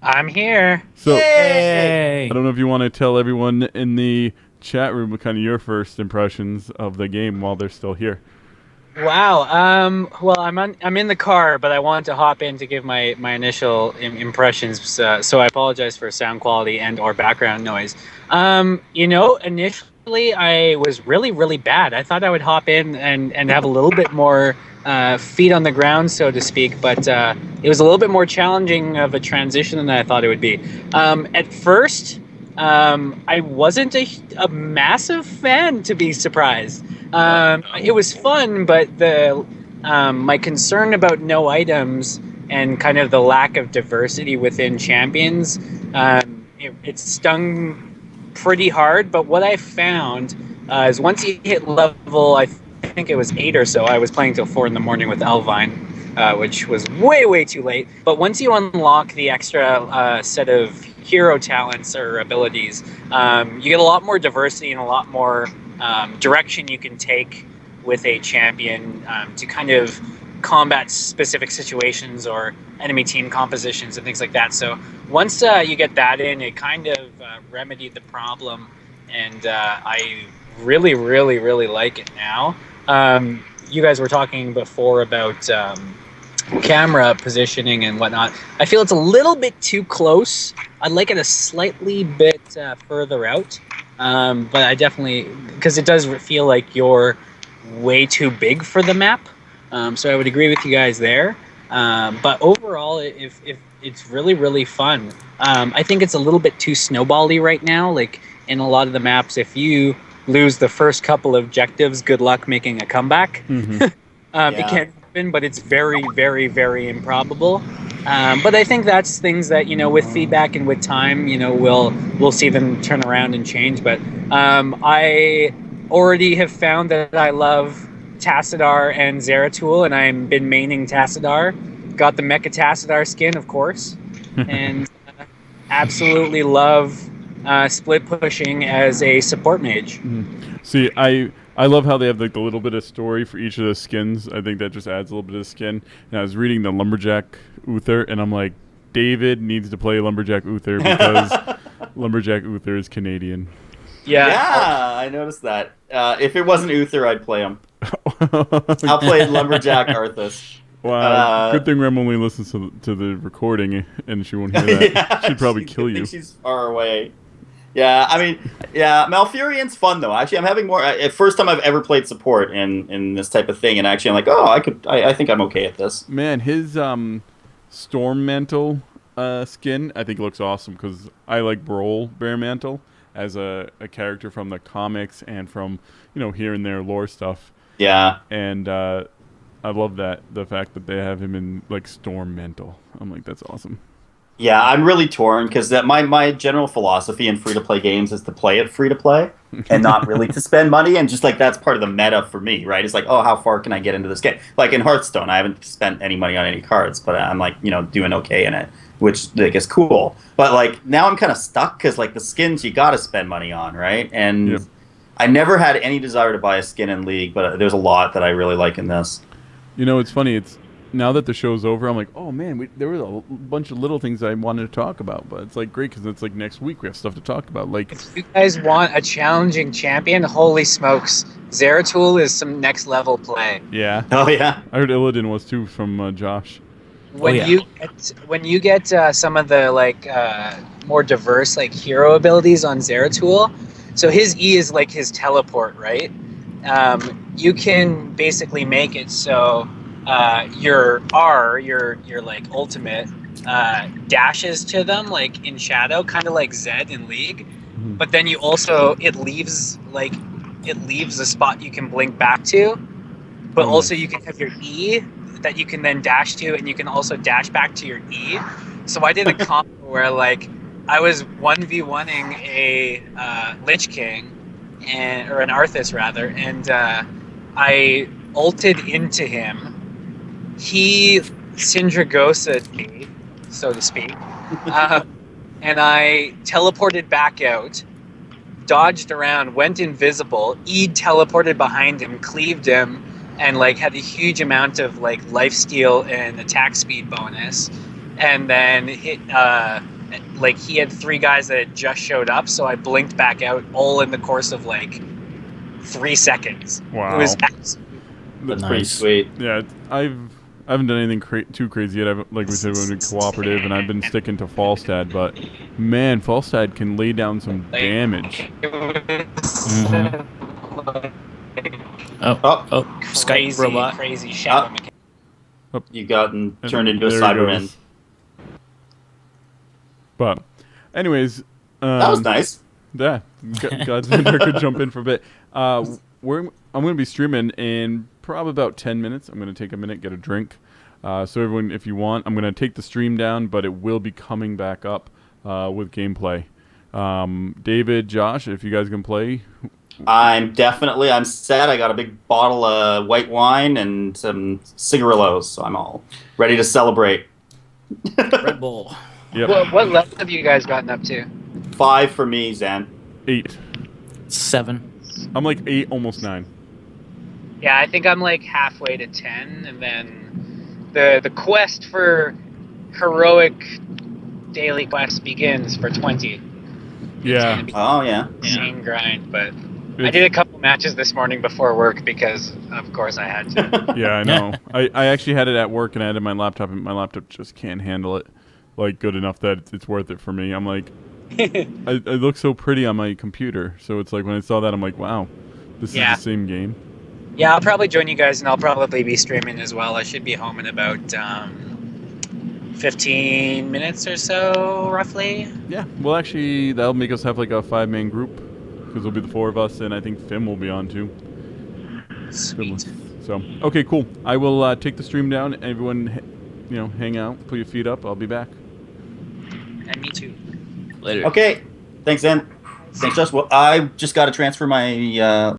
I'm here. So Yay! I don't know if you want to tell everyone in the chat room kind of your first impressions of the game while they're still here. Wow. Well, I'm in the car, but I wanted to hop in to give my initial impressions. So I apologize for sound quality and or background noise. Initially I was really, really bad. I thought I would hop in and have a little bit more feet on the ground, so to speak, but it was a little bit more challenging of a transition than I thought it would be. At first, I wasn't a massive fan, to be surprised. It was fun, but the my concern about no items and kind of the lack of diversity within champions, it stung pretty hard. But what I found is once you hit level, I think it was 8 or so. I was playing till 4 in the morning with Elvine, which was way too late. But once you unlock the extra set of hero talents or abilities, you get a lot more diversity and a lot more direction you can take with a champion to kind of combat specific situations or enemy team compositions and things like that. So once you get that in, it kind of remedied the problem, and I really like it now. You guys were talking before about camera positioning and whatnot. I feel it's a little bit too close. I'd like it a slightly bit further out, but I definitely, because it does feel like you're way too big for the map. So I would agree with you guys there. But overall, if it's really fun. I think it's a little bit too snowbally right now. Like in a lot of the maps, if you lose the first couple of objectives, good luck making a comeback. Mm-hmm. It can happen, but it's very improbable. But I think that's things that, with feedback and with time, we'll see them turn around and change. But I already have found that I love Tassadar and Zeratul, and I've been maining Tassadar. Got the Mecha Tassadar skin, of course, and absolutely love split pushing as a support mage. Mm-hmm. See, I love how they have like the little bit of story for each of the skins. I think that just adds a little bit of skin. And I was reading the Lumberjack Uther, and I'm like, David needs to play Lumberjack Uther because Lumberjack Uther is Canadian. Yeah, I noticed that. If it wasn't Uther, I'd play him. I'll play Lumberjack Arthas. Wow, good thing Rem only listens to the recording, and she won't hear that. Yeah, She'd probably kill you. She's far away. Yeah, I mean, Malfurion's fun though. Actually, I'm having more. First time I've ever played support in this type of thing, and actually, I'm like, oh, I think I'm okay at this. Man, his Storm Mantle skin, I think looks awesome because I like Brawl Bear Mantle as a character from the comics and from here and there lore stuff. Yeah, and I love the fact that they have him in like Storm Mantle. I'm like, that's awesome. Yeah, I'm really torn because my general philosophy in free-to-play games is to play it free-to-play and not really to spend money, and just like that's part of the meta for me, right? It's like, oh, how far can I get into this game? Like in Hearthstone, I haven't spent any money on any cards, but I'm like, doing okay in it, which like is cool. But like now I'm kind of stuck because like the skins you got to spend money on, right? And yep. I never had any desire to buy a skin in League, but there's a lot that I really like in this. It's funny. It's now that the show's over, I'm like, oh man, there was a bunch of little things I wanted to talk about, but it's like great because it's like next week we have stuff to talk about. Like, if you guys want a challenging champion, holy smokes, Zeratul is some next level play. Yeah. Oh yeah. I heard Illidan was too from Josh. When you get some of the like more diverse like hero abilities on Zeratul, so his E is like his teleport, right? You can basically make it so your R, your like ultimate, dashes to them like in shadow, kind of like Zed in League, but then you also it leaves a spot you can blink back to, but also you can have your E that you can then dash to, and you can also dash back to your E. So I did a combo where like I was 1v1ing a Lich King or an Arthas rather, and I ulted into him. He Syndragosa'd me, so to speak, and I teleported back out, dodged around, went invisible, E'd teleported behind him, cleaved him, and like had a huge amount of like lifesteal and attack speed bonus, and then hit like he had 3 guys that had just showed up, so I blinked back out all in the course of like 3 seconds. Wow. It was That's pretty sweet. Yeah, I haven't done anything too crazy yet. Like we said, we've been cooperative, and I've been sticking to Falstad. But man, Falstad can lay down some damage. Mm-hmm. Oh, Skype robot. Crazy shadow mechanic. You gotten turned into a There he Cyberman. goes. But, anyways, That was nice. Yeah, Godzilla could jump in for a bit. I'm going to be streaming in probably about 10 minutes. I'm going to take a minute, get a drink. So everyone, if you want, I'm going to take the stream down, but it will be coming back up with gameplay. David, Josh, if you guys can play. I'm set. I got a big bottle of white wine and some cigarillos, so I'm all ready to celebrate. Red Bull. Yep. What level have you guys gotten up to? 5 for me, Zan. 8. 7. I'm like 8, almost 9. Yeah, I think I'm like halfway to 10, and then the quest for heroic daily quest begins for 20. Yeah. Oh, yeah. Insane grind, but I did a couple matches this morning before work because, of course, I had to. Yeah, I know. I actually had it at work, and I had it on my laptop, and my laptop just can't handle it like good enough that it's worth it for me. I'm like, it looks so pretty on my computer, so it's like when I saw that, I'm like, wow, this is the same game. Yeah, I'll probably join you guys, and I'll probably be streaming as well. I should be home in about 15 minutes or so, roughly. Yeah, well, actually, that'll make us have like a 5-man group, because it'll be the 4 of us, and I think Finn will be on too. Sweet. So, okay, cool. I will take the stream down. Everyone, hang out, put your feet up. I'll be back. And me too. Later. Okay. Thanks, Zan. Thanks, Josh. Well, I just got to transfer my